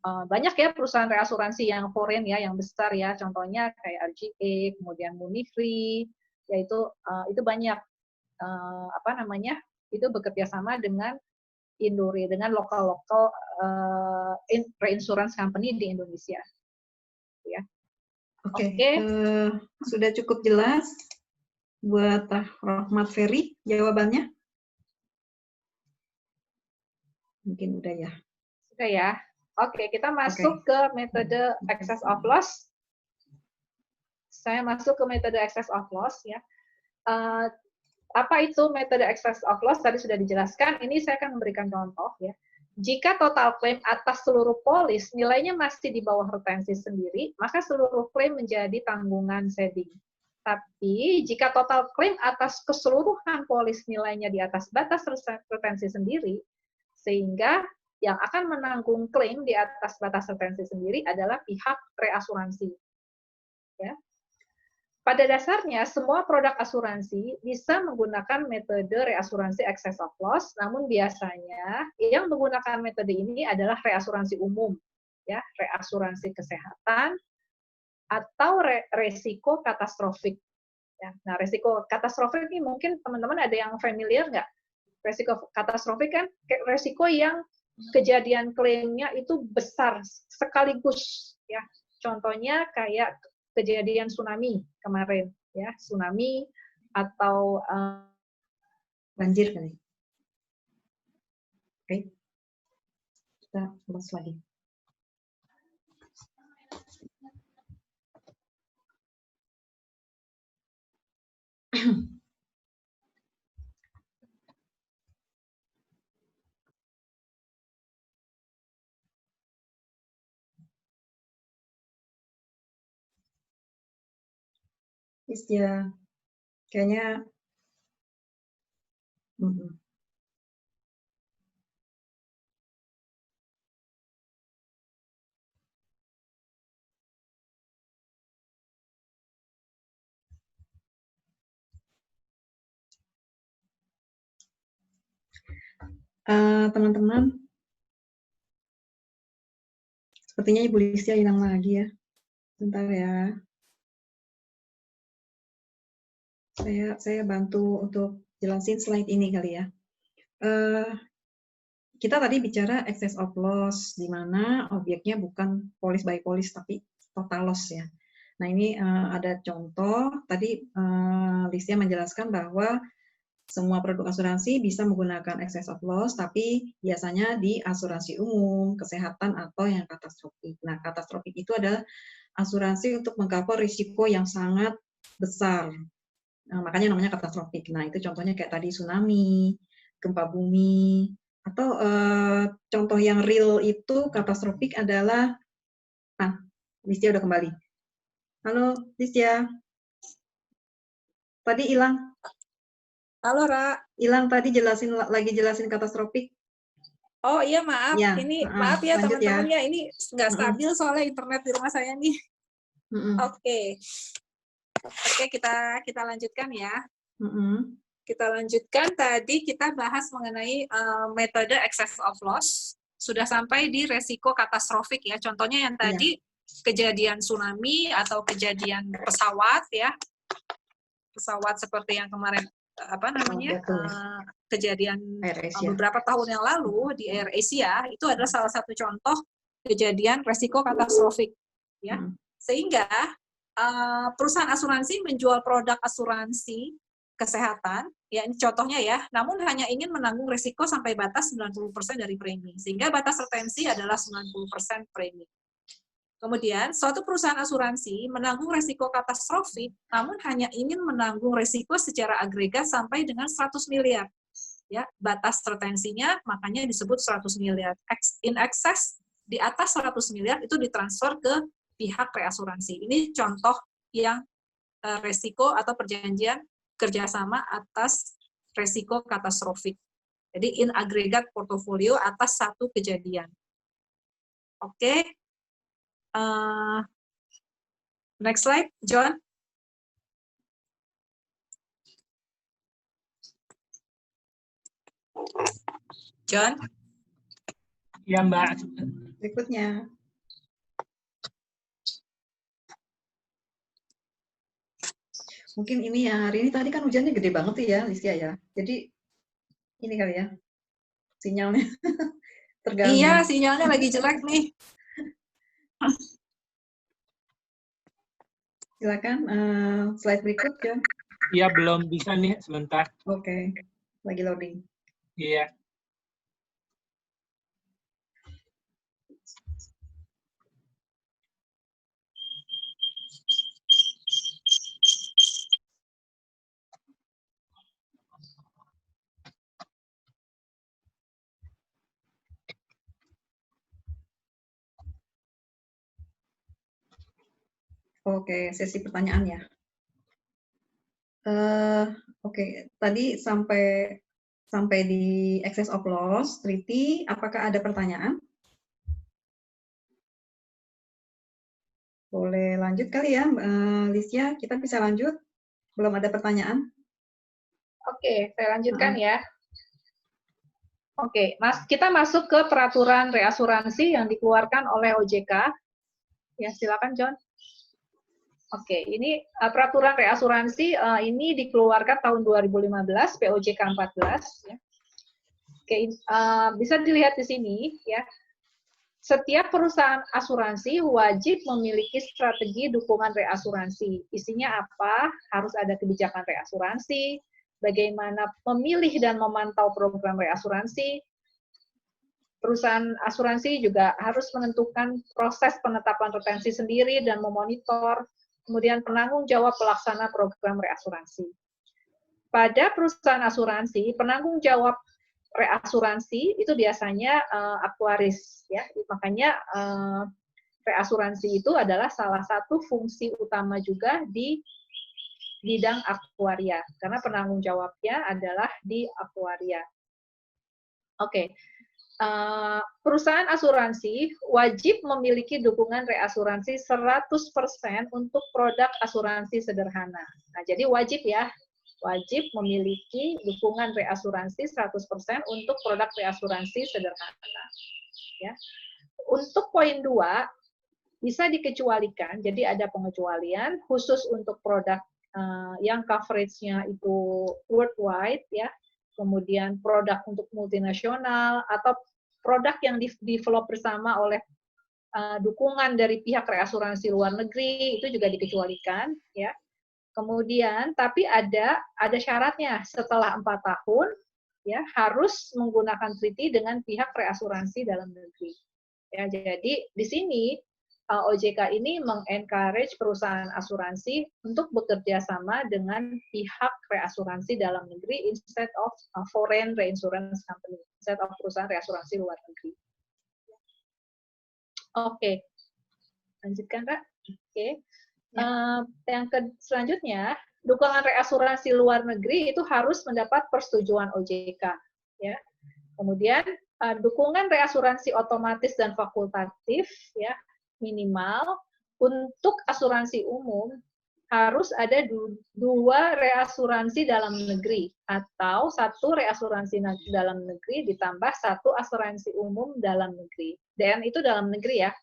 Banyak ya perusahaan reasuransi yang foreign ya, yang besar ya, contohnya kayak RGA, kemudian Munifri, yaitu itu banyak itu bekerja sama dengan Indore, dengan lokal reinsurance company di Indonesia. Ya. Oke. Sudah cukup jelas buat Rahmat Ferry jawabannya? Mungkin udah ya. Sudah ya. Oke, kita masuk ke metode excess of loss. Saya masuk ke metode excess of loss ya. Apa itu metode excess of loss? Tadi sudah dijelaskan. Ini saya akan memberikan contoh ya. Jika total klaim atas seluruh polis nilainya masih di bawah retensi sendiri, maka seluruh klaim menjadi tanggungan ceding. Tapi jika total klaim atas keseluruhan polis nilainya di atas batas retensi sendiri, sehingga yang akan menanggung klaim di atas batas retensi sendiri adalah pihak reasuransi. Ya. Pada dasarnya, semua produk asuransi bisa menggunakan metode reasuransi excess of loss, namun biasanya yang menggunakan metode ini adalah reasuransi umum, ya, reasuransi kesehatan, atau resiko katastrofik. Ya. Nah, resiko katastrofik ini mungkin teman-teman ada yang familiar nggak? Resiko katastrofik kan resiko yang kejadian klaimnya itu besar sekaligus, ya. Contohnya kayak kejadian tsunami kemarin, ya, tsunami atau banjir kali. Oke, kita ulas lagi. Ya, kayaknya teman-teman, sepertinya Ibu Listia hilang lagi ya. Bentar ya. Saya bantu untuk jelasin slide ini kali ya. Kita tadi bicara excess of loss, di mana objeknya bukan polis by polis, tapi total loss ya. Nah ini ada contoh, tadi Listia menjelaskan bahwa semua produk asuransi bisa menggunakan excess of loss, tapi biasanya di asuransi umum, kesehatan, atau yang katastrofik. Nah, katastrofik itu adalah asuransi untuk mengcover risiko yang sangat besar. Nah, makanya namanya katastrofik. Nah, itu contohnya kayak tadi tsunami, gempa bumi, atau contoh yang real itu katastrofik adalah, Listia udah kembali. Halo, Listia. Tadi hilang. Halo, Ra. Hilang tadi lagi jelasin katastrofik. Oh iya, maaf. Ya, maaf ya teman-teman ya. Ini nggak stabil soalnya internet di rumah saya nih. Oke, kita lanjutkan ya. Kita lanjutkan. Tadi kita bahas mengenai metode excess of loss. Sudah sampai di resiko katastrofik ya. Contohnya yang tadi kejadian tsunami atau kejadian pesawat ya. Pesawat seperti yang kemarin kejadian beberapa tahun yang lalu di Air Asia, itu adalah salah satu contoh kejadian resiko katastrofik ya. Sehingga perusahaan asuransi menjual produk asuransi kesehatan, ya ini contohnya ya, namun hanya ingin menanggung risiko sampai batas 90% dari premi, sehingga batas retensi adalah 90% premi. Kemudian, suatu perusahaan asuransi menanggung risiko katastrofik, namun hanya ingin menanggung risiko secara agregat sampai dengan 100 miliar. Ya, batas retensinya makanya disebut 100 miliar. In excess, di atas 100 miliar itu ditransfer ke pihak reasuransi. Ini contoh yang resiko atau perjanjian kerjasama atas resiko katastrofik. Jadi in aggregate portfolio atas satu kejadian. Oke. Next slide, John. John. Ya, Mbak. Berikutnya. Mungkin ini ya, hari ini tadi kan hujannya gede banget ya, Listia ya. Jadi ini kali ya, sinyalnya terganggu. Iya, sinyalnya lagi jelek nih. Silakan, slide berikut, John. Iya, belum bisa nih, sebentar. Oke, lagi loading. Iya. Oke, sesi pertanyaan ya. Oke, tadi sampai di excess of loss, treaty, apakah ada pertanyaan? Boleh lanjut kali ya, Listia, kita bisa lanjut? Belum ada pertanyaan? Oke, saya lanjutkan ya. Oke, kita masuk ke peraturan reasuransi yang dikeluarkan oleh OJK. Ya, silakan John. Oke, ini peraturan reasuransi ini dikeluarkan tahun 2015, POJK 14. Ya. Oke, bisa dilihat di sini ya. Setiap perusahaan asuransi wajib memiliki strategi dukungan reasuransi. Isinya apa? Harus ada kebijakan reasuransi, bagaimana memilih dan memantau program reasuransi. Perusahaan asuransi juga harus menentukan proses penetapan retensi sendiri dan memonitor, kemudian penanggung jawab pelaksana program reasuransi. Pada perusahaan asuransi, penanggung jawab reasuransi itu biasanya aktuaris, ya. Makanya reasuransi itu adalah salah satu fungsi utama juga di bidang aktuaria, karena penanggung jawabnya adalah di aktuaria. Oke. Perusahaan asuransi wajib memiliki dukungan reasuransi 100% untuk produk asuransi sederhana. Nah, jadi wajib ya, wajib memiliki dukungan reasuransi 100% untuk produk reasuransi sederhana. Ya. Untuk poin 2, bisa dikecualikan, jadi ada pengecualian khusus untuk produk yang coverage-nya itu worldwide, ya. Kemudian produk untuk multinasional, atau produk yang di-develop bersama oleh dukungan dari pihak reasuransi luar negeri, itu juga dikecualikan, ya. Kemudian, tapi ada syaratnya, setelah 4 tahun, ya, harus menggunakan treaty dengan pihak reasuransi dalam negeri. Ya, jadi di sini OJK ini meng-encourage perusahaan asuransi untuk bekerja sama dengan pihak reasuransi dalam negeri instead of foreign reinsurance company, instead of perusahaan reasuransi luar negeri. Oke, lanjutkan Kak. Oke. Yang selanjutnya, dukungan reasuransi luar negeri itu harus mendapat persetujuan OJK. Ya. Kemudian dukungan reasuransi otomatis dan fakultatif, ya, minimal untuk asuransi umum harus ada 2 reasuransi dalam negeri atau 1 reasuransi dalam negeri ditambah 1 asuransi umum dalam negeri. Dan itu dalam negeri ya.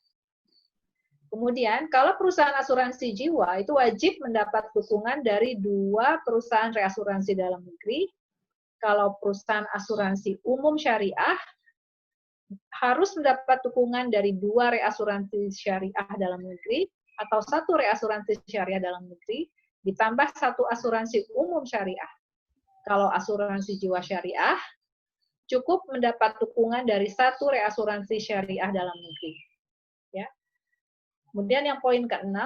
Kemudian kalau perusahaan asuransi jiwa itu wajib mendapat dukungan dari 2 perusahaan reasuransi dalam negeri. Kalau perusahaan asuransi umum syariah harus mendapat dukungan dari 2 reasuransi syariah dalam negeri, atau 1 reasuransi syariah dalam negeri, ditambah 1 asuransi umum syariah. Kalau asuransi jiwa syariah, cukup mendapat dukungan dari 1 reasuransi syariah dalam negeri. Ya. Kemudian yang poin ke-6,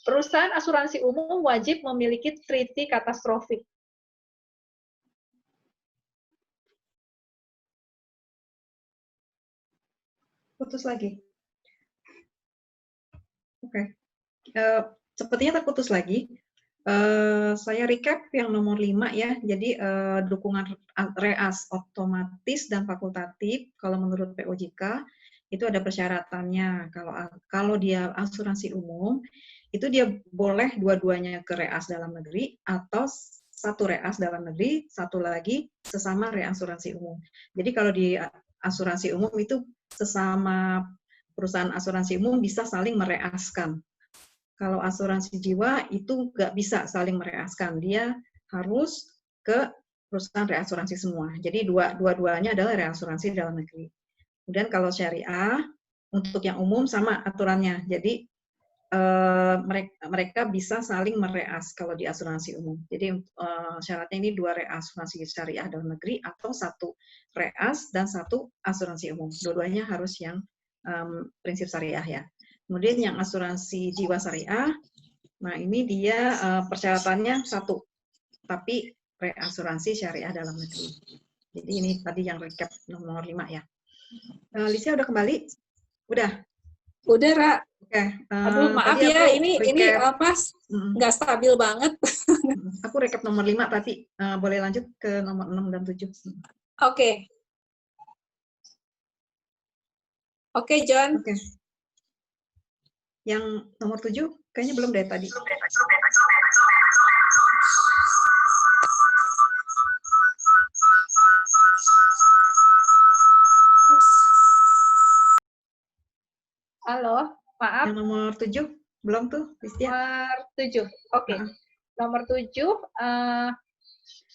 perusahaan asuransi umum wajib memiliki treaty katastrofik. Putus lagi. Oke. Sepertinya terputus lagi. Saya recap yang nomor 5 ya. Jadi dukungan reas otomatis dan fakultatif kalau menurut POJK itu ada persyaratannya. Kalau dia asuransi umum itu dia boleh dua-duanya ke reas dalam negeri atau 1 reas dalam negeri, 1 lagi sesama reasuransi umum. Jadi kalau di asuransi umum itu sesama perusahaan asuransi umum bisa saling mereaskan. Kalau asuransi jiwa itu nggak bisa saling mereaskan, dia harus ke perusahaan reasuransi semua. Jadi dua-duanya adalah reasuransi dalam negeri. Kemudian kalau syariah, untuk yang umum sama aturannya. Jadi mereka bisa saling mereas kalau di asuransi umum. Jadi syaratnya ini 2 reasuransi syariah dalam negeri atau 1 reas dan 1 asuransi umum. Dua-duanya harus yang prinsip syariah ya. Kemudian yang asuransi jiwa syariah, nah ini dia persyaratannya 1, tapi reasuransi syariah dalam negeri. Jadi ini tadi yang recap nomor 5 ya. Lisia udah kembali? Udah? Udah, Ra. Oke. Aduh, maaf ya, ini apa nggak stabil banget. Aku recap nomor 5 tadi. Boleh lanjut ke nomor 6 dan 7. Oke. Oke, John. Oke. Yang nomor 7 kayaknya belum deh tadi. Halo, maaf. Yang nomor 7 belum tuh, Listia? Nomor 7, oke. Nomor 7,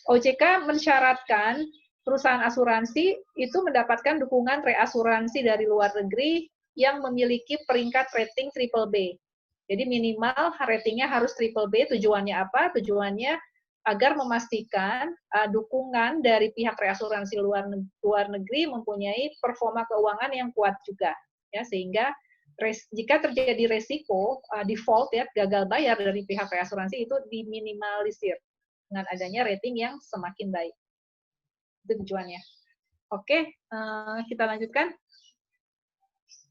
OJK mensyaratkan perusahaan asuransi itu mendapatkan dukungan reasuransi dari luar negeri yang memiliki peringkat rating triple B. Jadi minimal ratingnya harus triple B. Tujuannya apa? Tujuannya agar memastikan dukungan dari pihak reasuransi luar negeri mempunyai performa keuangan yang kuat juga, ya, sehingga jika terjadi resiko default ya gagal bayar dari pihak reasuransi itu diminimalisir dengan adanya rating yang semakin baik. Itu tujuannya. Oke, kita lanjutkan.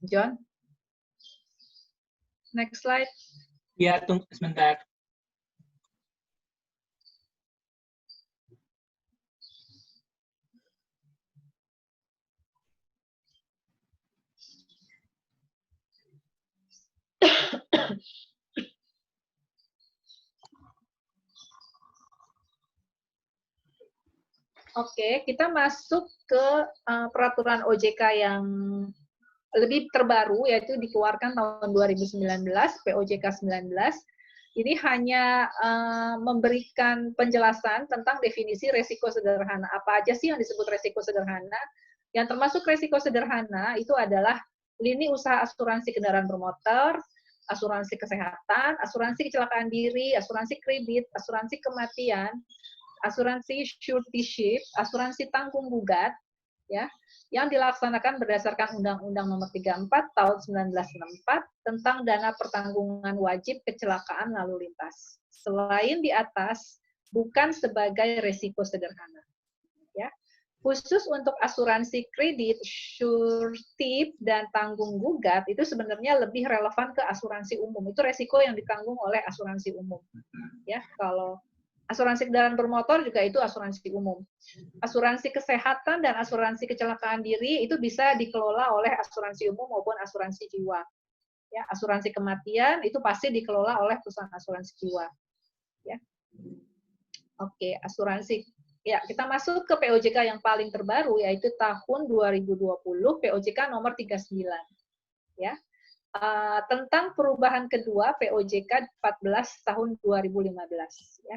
John. Next slide. Ya, tunggu sebentar. Oke, kita masuk ke peraturan OJK yang lebih terbaru, yaitu dikeluarkan tahun 2019, POJK 19. Ini hanya memberikan penjelasan tentang definisi resiko sederhana. Apa aja sih yang disebut resiko sederhana? Yang termasuk resiko sederhana itu adalah lini usaha asuransi kendaraan bermotor, asuransi kesehatan, asuransi kecelakaan diri, asuransi kredit, asuransi kematian, asuransi suretyship, asuransi tanggung gugat, ya, yang dilaksanakan berdasarkan Undang-Undang Nomor 34 Tahun 1964 tentang dana pertanggungan wajib kecelakaan lalu lintas. Selain di atas, bukan sebagai resiko sederhana. Ya. Khusus untuk asuransi kredit, surety, dan tanggung gugat, itu sebenarnya lebih relevan ke asuransi umum. Itu resiko yang ditanggung oleh asuransi umum. Ya, kalau asuransi kendaraan bermotor juga itu asuransi umum. Asuransi kesehatan dan asuransi kecelakaan diri itu bisa dikelola oleh asuransi umum maupun asuransi jiwa. Ya, asuransi kematian itu pasti dikelola oleh perusahaan asuransi jiwa. Ya. Oke, asuransi. Ya, kita masuk ke POJK yang paling terbaru yaitu tahun 2020, POJK nomor 39. Ya. Tentang perubahan kedua POJK 14 tahun 2015 ya.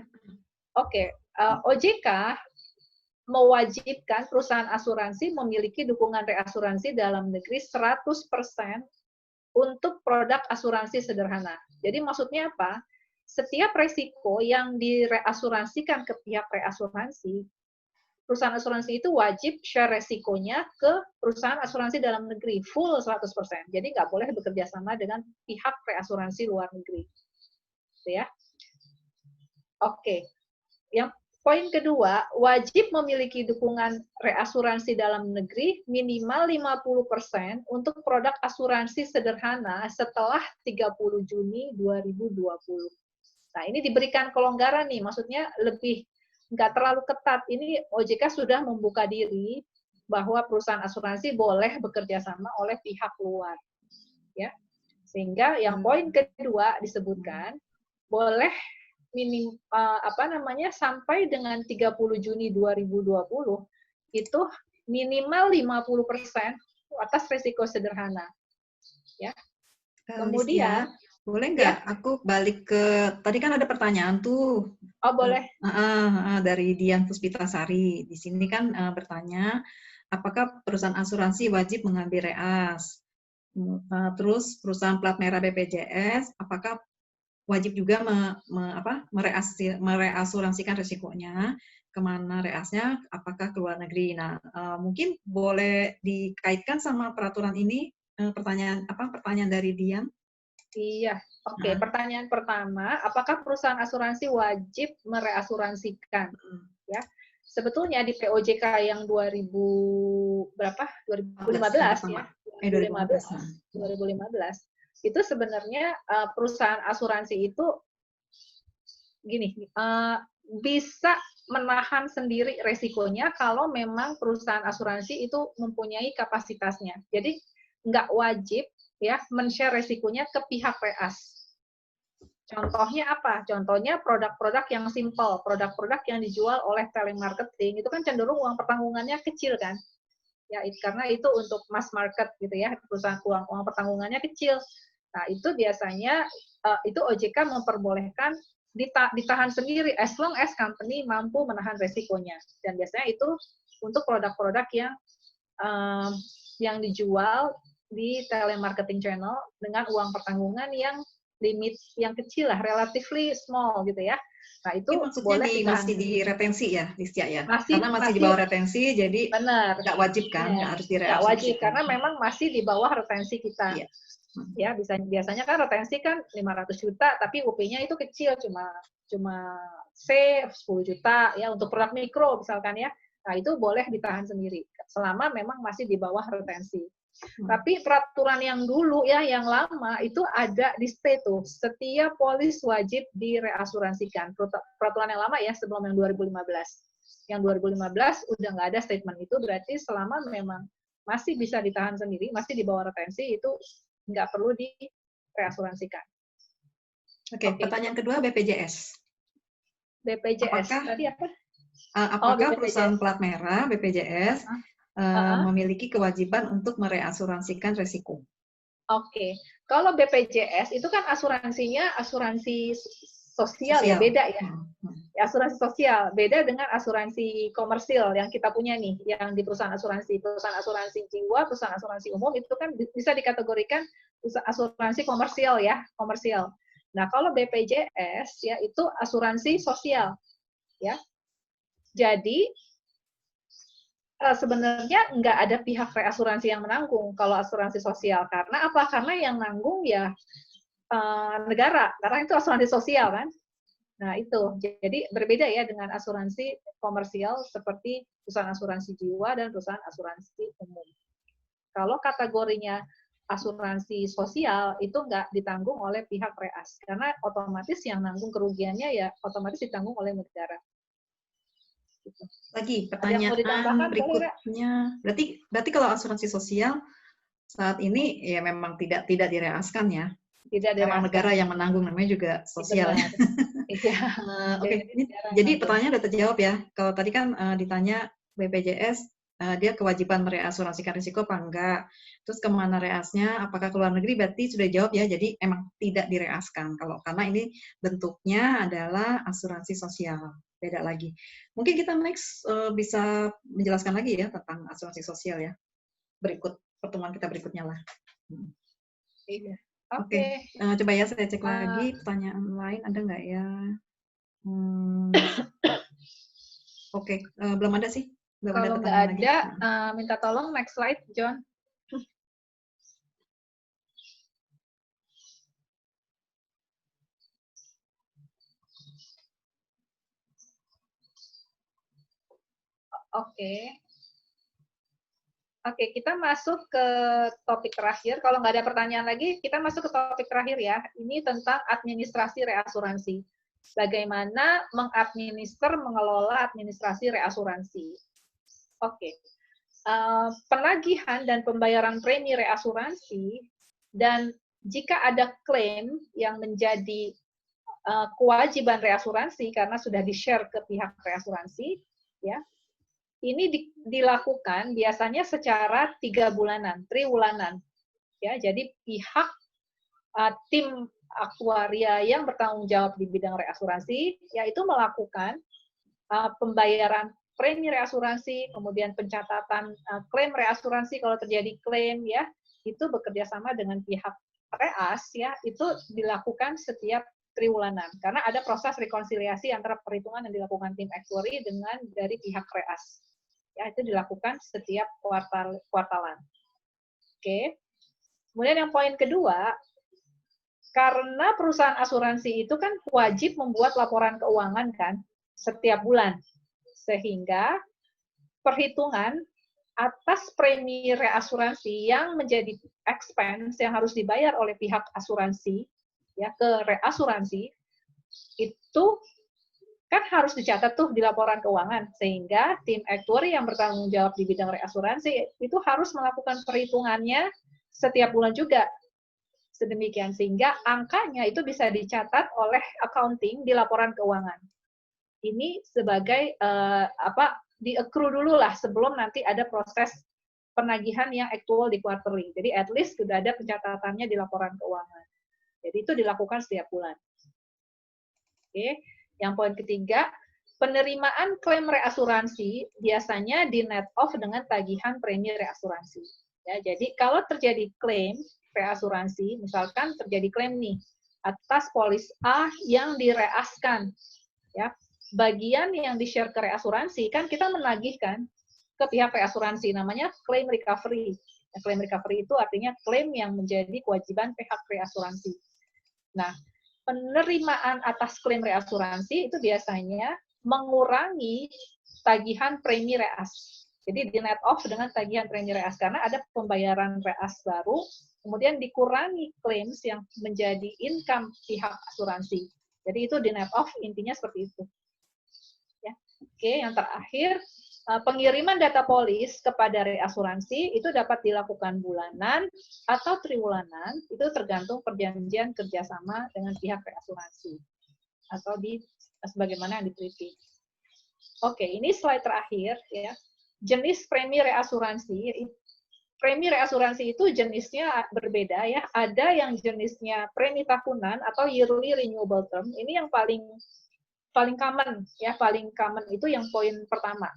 Oke, OJK mewajibkan perusahaan asuransi memiliki dukungan reasuransi dalam negeri 100% untuk produk asuransi sederhana. Jadi maksudnya apa? Setiap resiko yang direasuransikan ke pihak reasuransi, perusahaan asuransi itu wajib share resikonya ke perusahaan asuransi dalam negeri, full 100%. Jadi nggak boleh bekerja sama dengan pihak reasuransi luar negeri. Gitu ya. Oke. Yang poin kedua, wajib memiliki dukungan reasuransi dalam negeri minimal 50% untuk produk asuransi sederhana setelah 30 Juni 2020. Nah, ini diberikan kelonggaran nih, maksudnya lebih nggak terlalu ketat. Ini OJK sudah membuka diri bahwa perusahaan asuransi boleh bekerja sama oleh pihak luar. Ya. Sehingga yang poin kedua disebutkan, boleh sampai dengan 30 Juni 2020 itu minimal 50% atas risiko sederhana. Ya. Kemudian boleh nggak aku balik ke tadi kan ada pertanyaan tuh. Oh, boleh. Dari Dian Puspitasari. Di sini kan bertanya apakah perusahaan asuransi wajib mengambil reas? Terus perusahaan plat merah BPJS apakah wajib juga mereasuransikan risikonya, kemana reasnya, apakah ke luar negeri. Nah, mungkin boleh dikaitkan sama peraturan ini, pertanyaan dari Dian? Iya, oke. Pertanyaan pertama, apakah perusahaan asuransi wajib mereasuransikan? Ya, sebetulnya di POJK yang 2015 ya, 2015 itu sebenarnya perusahaan asuransi itu gini, bisa menahan sendiri resikonya kalau memang perusahaan asuransi itu mempunyai kapasitasnya. Jadi nggak wajib ya men-share resikonya ke pihak reas. Contohnya apa? Contohnya produk-produk yang simple, produk-produk yang dijual oleh telemarketing itu kan cenderung uang pertanggungannya kecil kan? Ya, karena itu untuk mass market gitu ya, perusahaan uang pertanggungannya kecil. Nah, itu biasanya itu OJK memperbolehkan ditahan sendiri as long as company mampu menahan resikonya. Dan biasanya itu untuk produk-produk yang dijual di telemarketing channel dengan uang pertanggungan yang limit yang kecil lah, relatively small gitu ya. Nah, itu boleh masih di retensi ya, Listia ya? Karena masih di bawah retensi, jadi benar. Nggak wajib kan, nggak harus direasuransikan. Nggak wajib, karena memang masih di bawah retensi kita. Iya. Ya, biasanya kan retensi kan 500 juta, tapi UP-nya itu kecil, cuma C 10 juta ya untuk produk mikro misalkan ya. Nah, itu boleh ditahan sendiri selama memang masih di bawah retensi. Tapi peraturan yang dulu ya, yang lama itu ada di status setiap polis wajib direasuransikan. Peraturan yang lama ya, sebelum yang 2015. Yang 2015 udah nggak ada statement itu, berarti selama memang masih bisa ditahan sendiri, masih di bawah retensi, itu nggak perlu direasuransikan. Oke, pertanyaan kedua BPJS. BPJS tadi apa? Apakah perusahaan plat merah BPJS memiliki kewajiban untuk mereasuransikan resiko? Oke, kalau BPJS itu kan asuransinya asuransi sosial. Ya, beda ya. Asuransi sosial beda dengan asuransi komersil yang kita punya nih, yang di perusahaan asuransi jiwa, perusahaan asuransi umum itu kan bisa dikategorikan asuransi komersial ya, komersial. Nah, kalau BPJS ya itu asuransi sosial ya. Jadi sebenarnya nggak ada pihak reasuransi yang menanggung kalau asuransi sosial. Karena apa? Karena yang nanggung ya negara, karena itu asuransi sosial kan. Nah, itu. Jadi berbeda ya dengan asuransi komersial seperti perusahaan asuransi jiwa dan perusahaan asuransi umum. Kalau kategorinya asuransi sosial itu nggak ditanggung oleh pihak reas, karena otomatis yang nanggung kerugiannya ya otomatis ditanggung oleh negara. Gitu. Lagi pertanyaan berikutnya, berarti kalau asuransi sosial saat ini ya memang tidak direaskan ya? Tidak direaskan. Memang negara yang menanggung, namanya juga sosial. Oke, jadi pertanyaan sudah terjawab ya. Kalau tadi kan ditanya BPJS, dia kewajiban mereasuransikan risiko apa enggak? Terus kemana reasnya? Apakah ke luar negeri? Berarti sudah jawab ya. Jadi emang tidak direaskan. Karena ini bentuknya adalah asuransi sosial. Beda lagi. Mungkin kita next bisa menjelaskan lagi ya tentang asuransi sosial ya. Pertemuan kita berikutnya lah. Iya. Oke. Oke. Coba ya saya cek lagi pertanyaan lain ada nggak ya? Oke, belum ada sih. Belum ada Kalau nggak pertanyaan lagi. ada, minta tolong next slide, John. Oke. Oke, kita masuk ke topik terakhir. Kalau nggak ada pertanyaan lagi, kita masuk ke topik terakhir ya. Ini tentang administrasi reasuransi. Bagaimana mengadminister, mengelola administrasi reasuransi. Oke. Penagihan dan pembayaran premi reasuransi, dan jika ada klaim yang menjadi kewajiban reasuransi karena sudah di-share ke pihak reasuransi, ya, ini dilakukan biasanya secara 3 bulanan, triwulanan. Ya, jadi pihak tim aktuaria yang bertanggung jawab di bidang reasuransi, yaitu melakukan pembayaran premi reasuransi, kemudian pencatatan klaim reasuransi kalau terjadi klaim, ya, itu bekerja sama dengan pihak reas, ya, itu dilakukan setiap triwulanan karena ada proses rekonsiliasi antara perhitungan yang dilakukan tim aktuari dengan dari pihak reas. Ya, itu dilakukan setiap kuartalan. Oke. Kemudian yang poin kedua, karena perusahaan asuransi itu kan wajib membuat laporan keuangan kan setiap bulan. Sehingga perhitungan atas premi reasuransi yang menjadi expense yang harus dibayar oleh pihak asuransi ya ke reasuransi itu kan harus dicatat tuh di laporan keuangan, sehingga tim aktuari yang bertanggung jawab di bidang reasuransi itu harus melakukan perhitungannya setiap bulan juga. Sedemikian, sehingga angkanya itu bisa dicatat oleh accounting di laporan keuangan. Ini sebagai di-accrue dulu lah sebelum nanti ada proses penagihan yang actual di quarterly. Jadi at least sudah ada pencatatannya di laporan keuangan. Jadi itu dilakukan setiap bulan. Oke. Yang poin ketiga, penerimaan klaim reasuransi biasanya di net off dengan tagihan premi reasuransi. Ya, jadi kalau terjadi klaim reasuransi, misalkan terjadi klaim nih atas polis A yang direaskan, ya, bagian yang di-share ke reasuransi kan kita menagihkan ke pihak reasuransi, namanya claim recovery. Ya, claim recovery itu artinya klaim yang menjadi kewajiban pihak reasuransi. Nah, penerimaan atas klaim reasuransi itu biasanya mengurangi tagihan premi reas. Jadi di net off dengan tagihan premi reas karena ada pembayaran reas baru, kemudian dikurangi claims yang menjadi income pihak asuransi. Jadi itu di net off intinya seperti itu. Ya. Oke, yang terakhir pengiriman data polis kepada reasuransi itu dapat dilakukan bulanan atau triwulanan, itu tergantung perjanjian kerjasama dengan pihak reasuransi atau sebagaimana yang diteliti. Oke, ini slide terakhir ya. Jenis premi reasuransi. Premi reasuransi itu jenisnya berbeda ya. Ada yang jenisnya premi tahunan atau yearly renewable term. Ini yang paling common ya, paling common itu yang poin pertama.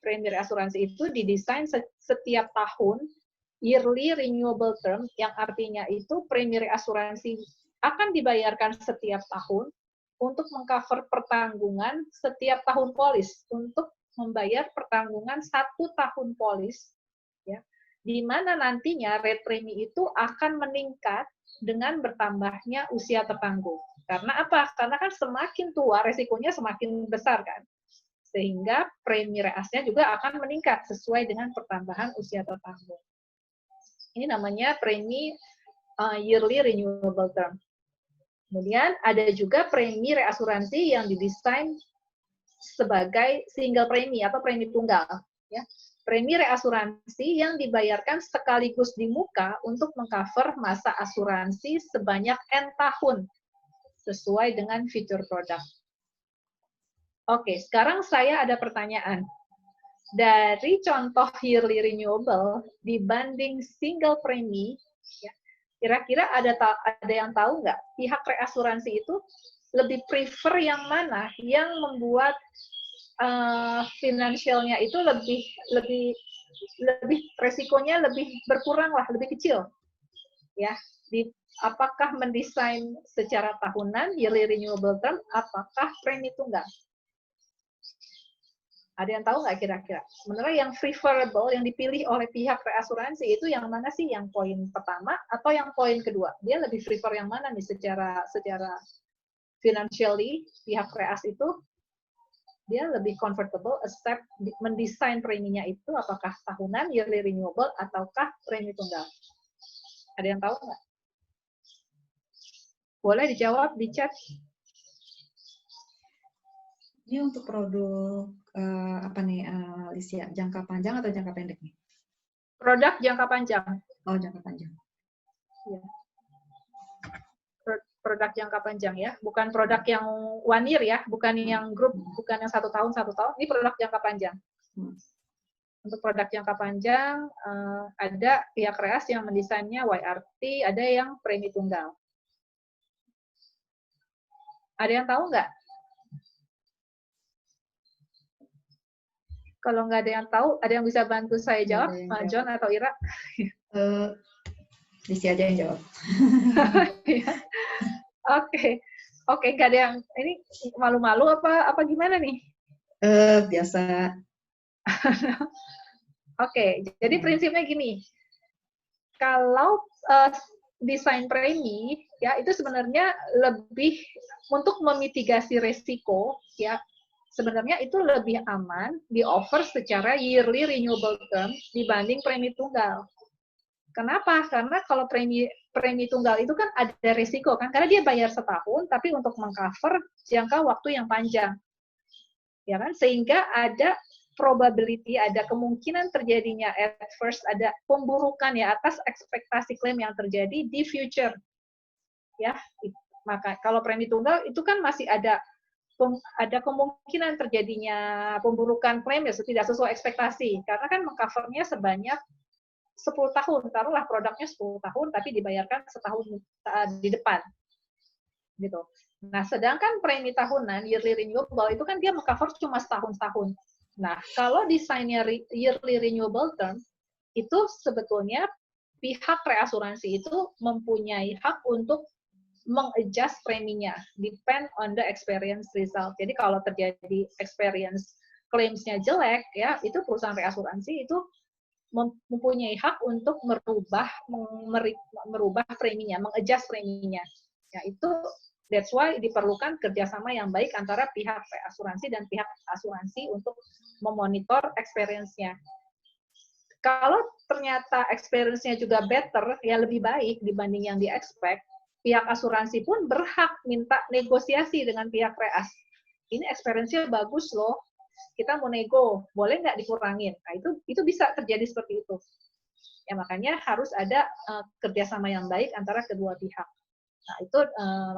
Premi reasuransi itu didesain setiap tahun, yearly renewable term, yang artinya itu premi reasuransi akan dibayarkan setiap tahun untuk mengcover pertanggungan setiap tahun polis, untuk membayar pertanggungan 1 tahun polis, ya, di mana nantinya rate premi itu akan meningkat dengan bertambahnya usia tertanggung. Karena apa? Karena kan semakin tua, resikonya semakin besar kan. Sehingga premi reasnya juga akan meningkat sesuai dengan pertambahan usia tertanggung. Ini namanya premi yearly renewable term. Kemudian ada juga premi reasuransi yang didesain sebagai single premi atau premi tunggal. Ya. Premi reasuransi yang dibayarkan sekaligus di muka untuk mengcover masa asuransi sebanyak N tahun sesuai dengan fitur produk. Oke, sekarang saya ada pertanyaan. Dari contoh yearly renewable dibanding single premi, ya, kira-kira ada yang tahu nggak pihak reasuransi itu lebih prefer yang mana, yang membuat finansialnya itu lebih resikonya lebih berkurang lah, lebih kecil, ya. apakah mendesain secara tahunan, yearly renewable term, apakah premi tunggal? Ada yang tahu nggak kira-kira? Sebenarnya yang preferable, yang dipilih oleh pihak reasuransi itu yang mana sih? Yang poin pertama atau yang poin kedua? Dia lebih prefer yang mana nih secara financially, pihak reas itu dia lebih comfortable accept mendesain preminya itu apakah tahunan, yearly renewable, ataukah premi tunggal? Ada yang tahu nggak? Boleh dijawab di chat. Ini untuk produk apa nih, Lisya? Jangka panjang atau jangka pendek nih? Produk jangka panjang. Oh, jangka panjang. Ya. Produk jangka panjang ya, bukan produk yang one year ya, bukan yang grup, bukan yang 1 tahun. Ini produk jangka panjang. Untuk produk jangka panjang ada pihak reas yang mendesainnya YRT, ada yang premi tunggal. Ada yang tahu nggak? Kalau nggak ada yang tahu, ada yang bisa bantu saya jawab, John atau Ira? Lisya aja yang jawab. Oke, nggak ada yang ini malu-malu apa gimana nih? Biasa. Oke, jadi prinsipnya gini, kalau desain premi ya itu sebenarnya lebih untuk memitigasi resiko ya. Sebenarnya itu lebih aman di offer secara yearly renewable term dibanding premi tunggal. Kenapa? Karena kalau premi tunggal itu kan ada risiko kan, karena dia bayar setahun tapi untuk mengcover jangka waktu yang panjang, ya kan? Sehingga ada probability, ada kemungkinan terjadinya at first ada pemburukan ya atas ekspektasi klaim yang terjadi di future, ya. Maka kalau premi tunggal itu kan masih ada kemungkinan terjadinya pemburukan klaim ya tidak sesuai ekspektasi, karena kan mengcovernya sebanyak 10 tahun, taruhlah produknya 10 tahun, tapi dibayarkan setahun di depan. Gitu. Nah, sedangkan premi tahunan, yearly renewable, itu kan dia mengcover cuma setahun. Nah, kalau desainnya yearly renewable term, itu sebetulnya pihak reasuransi itu mempunyai hak untuk mengadjust preminya, depend on the experience result. Jadi kalau terjadi experience claims-nya jelek, ya itu perusahaan reasuransi itu mempunyai hak untuk merubah preminya, mengadjust preminya. Ya itu that's why diperlukan kerjasama yang baik antara pihak reasuransi dan pihak asuransi untuk memonitor experience-nya. Kalau ternyata experience-nya juga better, ya lebih baik dibanding yang di-expect, pihak asuransi pun berhak minta negosiasi dengan pihak reas. Ini experience-nya bagus loh, kita mau nego, boleh nggak dikurangin? Nah, itu bisa terjadi seperti itu. Ya makanya harus ada kerjasama yang baik antara kedua pihak. Nah itu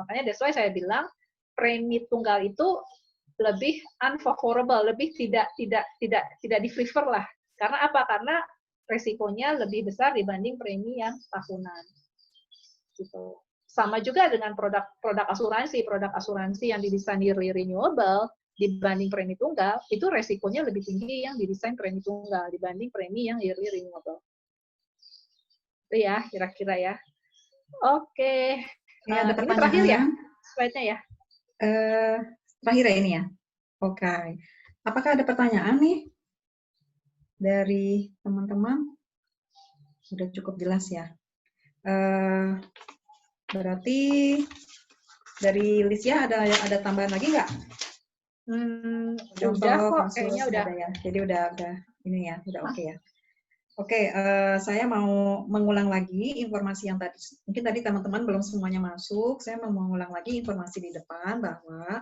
makanya that's why saya bilang premi tunggal itu lebih unfavorable, lebih tidak di prefer lah. Karena apa? Karena resikonya lebih besar dibanding premi yang tahunan. Gitu. Sama juga dengan produk asuransi yang didesain yearly renewable dibanding premi tunggal, itu resikonya lebih tinggi yang didesain premi tunggal dibanding premi yang yearly renewable. Itu ya, kira-kira ya. Oke. Ada ini terakhir ya, slide-nya ya. Terakhir ya ini ya. Oke. Apakah ada pertanyaan nih dari teman-teman? Sudah cukup jelas ya. Berarti dari Lisya ada tambahan lagi nggak? Udah kok, kayaknya udah. Ya. Jadi udah ini ya, udah oke ya. Oke, saya mau mengulang lagi informasi yang tadi. Mungkin tadi teman-teman belum semuanya masuk. Saya mau mengulang lagi informasi di depan bahwa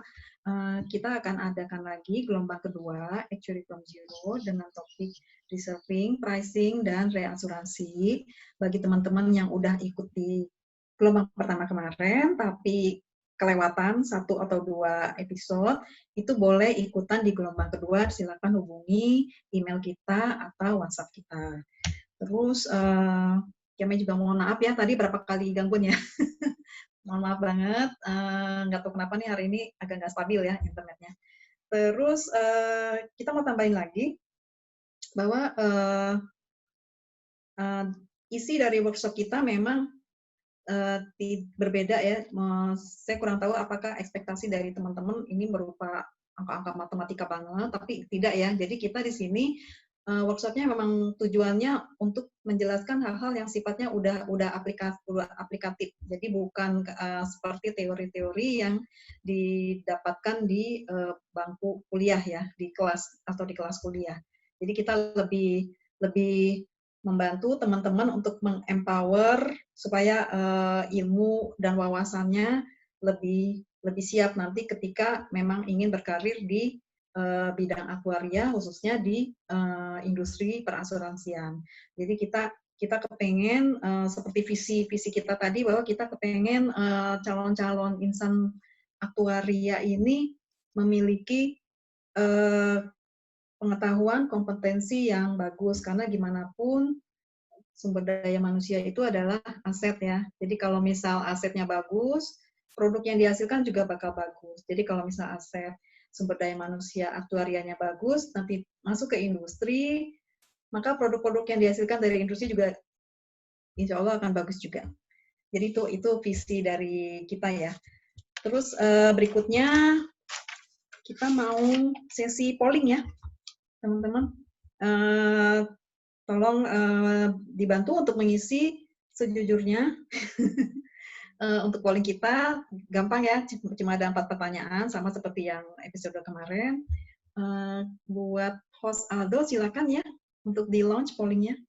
kita akan adakan lagi gelombang kedua, Actuary from Zero, dengan topik reserving, pricing, dan reasuransi. Bagi teman-teman yang udah ikuti gelombang pertama kemarin, tapi kelewatan 1 atau 2 episode, itu boleh ikutan di gelombang kedua, silakan hubungi email kita atau WhatsApp kita. Terus, kami juga mohon maaf ya, tadi berapa kali gangguan ya. Mohon maaf banget, nggak tahu kenapa nih hari ini agak nggak stabil ya internetnya. Terus, kita mau tambahin lagi, bahwa isi dari workshop kita memang berbeda ya. Saya kurang tahu apakah ekspektasi dari teman-teman ini berupa angka-angka matematika banget, tapi tidak ya. Jadi kita di sini workshopnya memang tujuannya untuk menjelaskan hal-hal yang sifatnya udah aplikatif. Jadi bukan seperti teori-teori yang didapatkan di bangku kuliah ya, di kelas atau di kelas kuliah. Jadi kita lebih membantu teman-teman untuk mengempower supaya ilmu dan wawasannya lebih siap nanti ketika memang ingin berkarir di bidang akuaria, khususnya di industri perasuransian. Jadi kita kepengen seperti visi kita tadi, bahwa kita kepengen calon-calon insan aktuaria ini memiliki pengetahuan, kompetensi yang bagus, karena gimana pun sumber daya manusia itu adalah aset ya. Jadi kalau misal asetnya bagus, produk yang dihasilkan juga bakal bagus. Jadi kalau misal aset sumber daya manusia aktuarianya bagus, nanti masuk ke industri, maka produk-produk yang dihasilkan dari industri juga insya Allah akan bagus juga. Jadi itu visi dari kita ya. Terus berikutnya kita mau sesi polling ya, teman-teman. Tolong dibantu untuk mengisi sejujurnya. Untuk polling kita gampang ya, cuma ada 4 pertanyaan sama seperti yang episode kemarin. Buat host Aldo silakan ya untuk di launch pollingnya.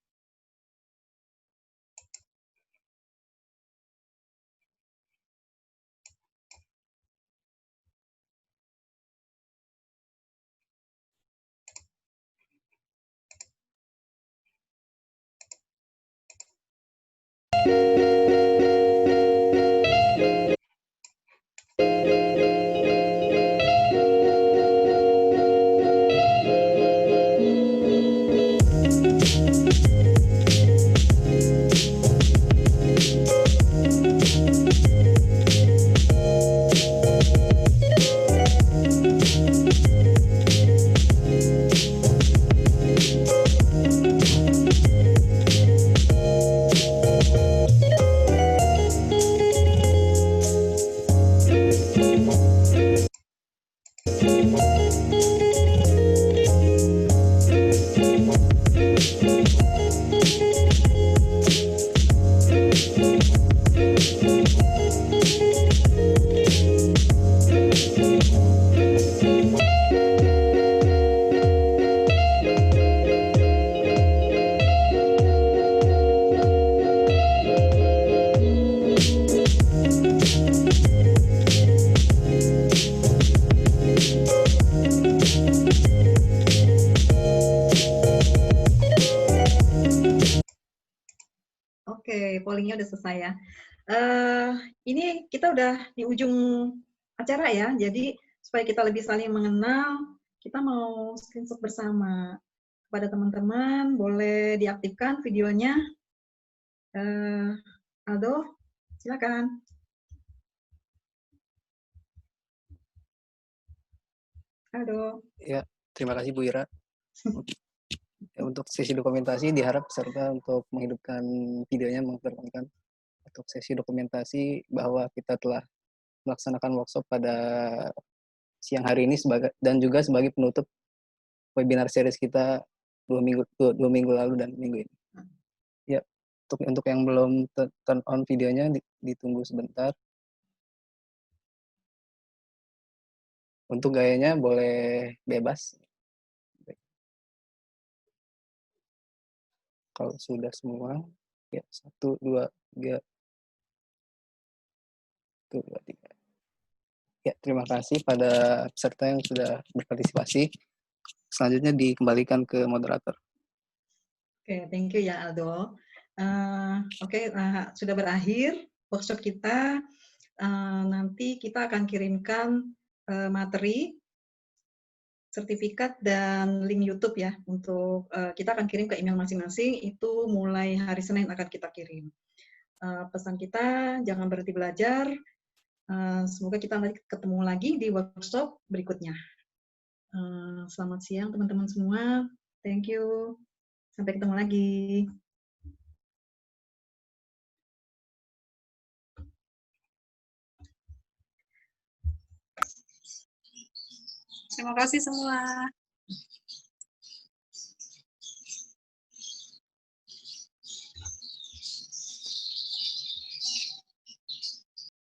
Oke, pollingnya udah selesai ya. Ini kita udah di ujung acara ya, jadi supaya kita lebih saling mengenal, kita mau screenshot bersama. Kepada teman-teman, boleh diaktifkan videonya. Aldo, silakan. Aldo. Ya, terima kasih Bu Ira. Untuk sesi dokumentasi diharap peserta untuk menghidupkan videonya, memperkenalkan untuk sesi dokumentasi bahwa kita telah melaksanakan workshop pada siang hari ini dan juga sebagai penutup webinar series kita 2 minggu lalu dan minggu ini. Ya, untuk yang belum turn on videonya ditunggu sebentar. Untuk gayanya boleh bebas. Kalau sudah semua, ya 1, 2, 3. 1, 2, 3. Ya, terima kasih pada peserta yang sudah berpartisipasi. Selanjutnya dikembalikan ke moderator. Oke, thank you ya Aldo. Oke, sudah berakhir workshop kita. Nanti kita akan kirimkan materi, sertifikat, dan link YouTube ya. Untuk kita akan kirim ke email masing-masing, itu mulai hari Senin akan kita kirim. Pesan kita, jangan berhenti belajar. Semoga kita nanti ketemu lagi di workshop berikutnya. Selamat siang teman-teman semua. Thank you. Sampai ketemu lagi. Terima kasih semua.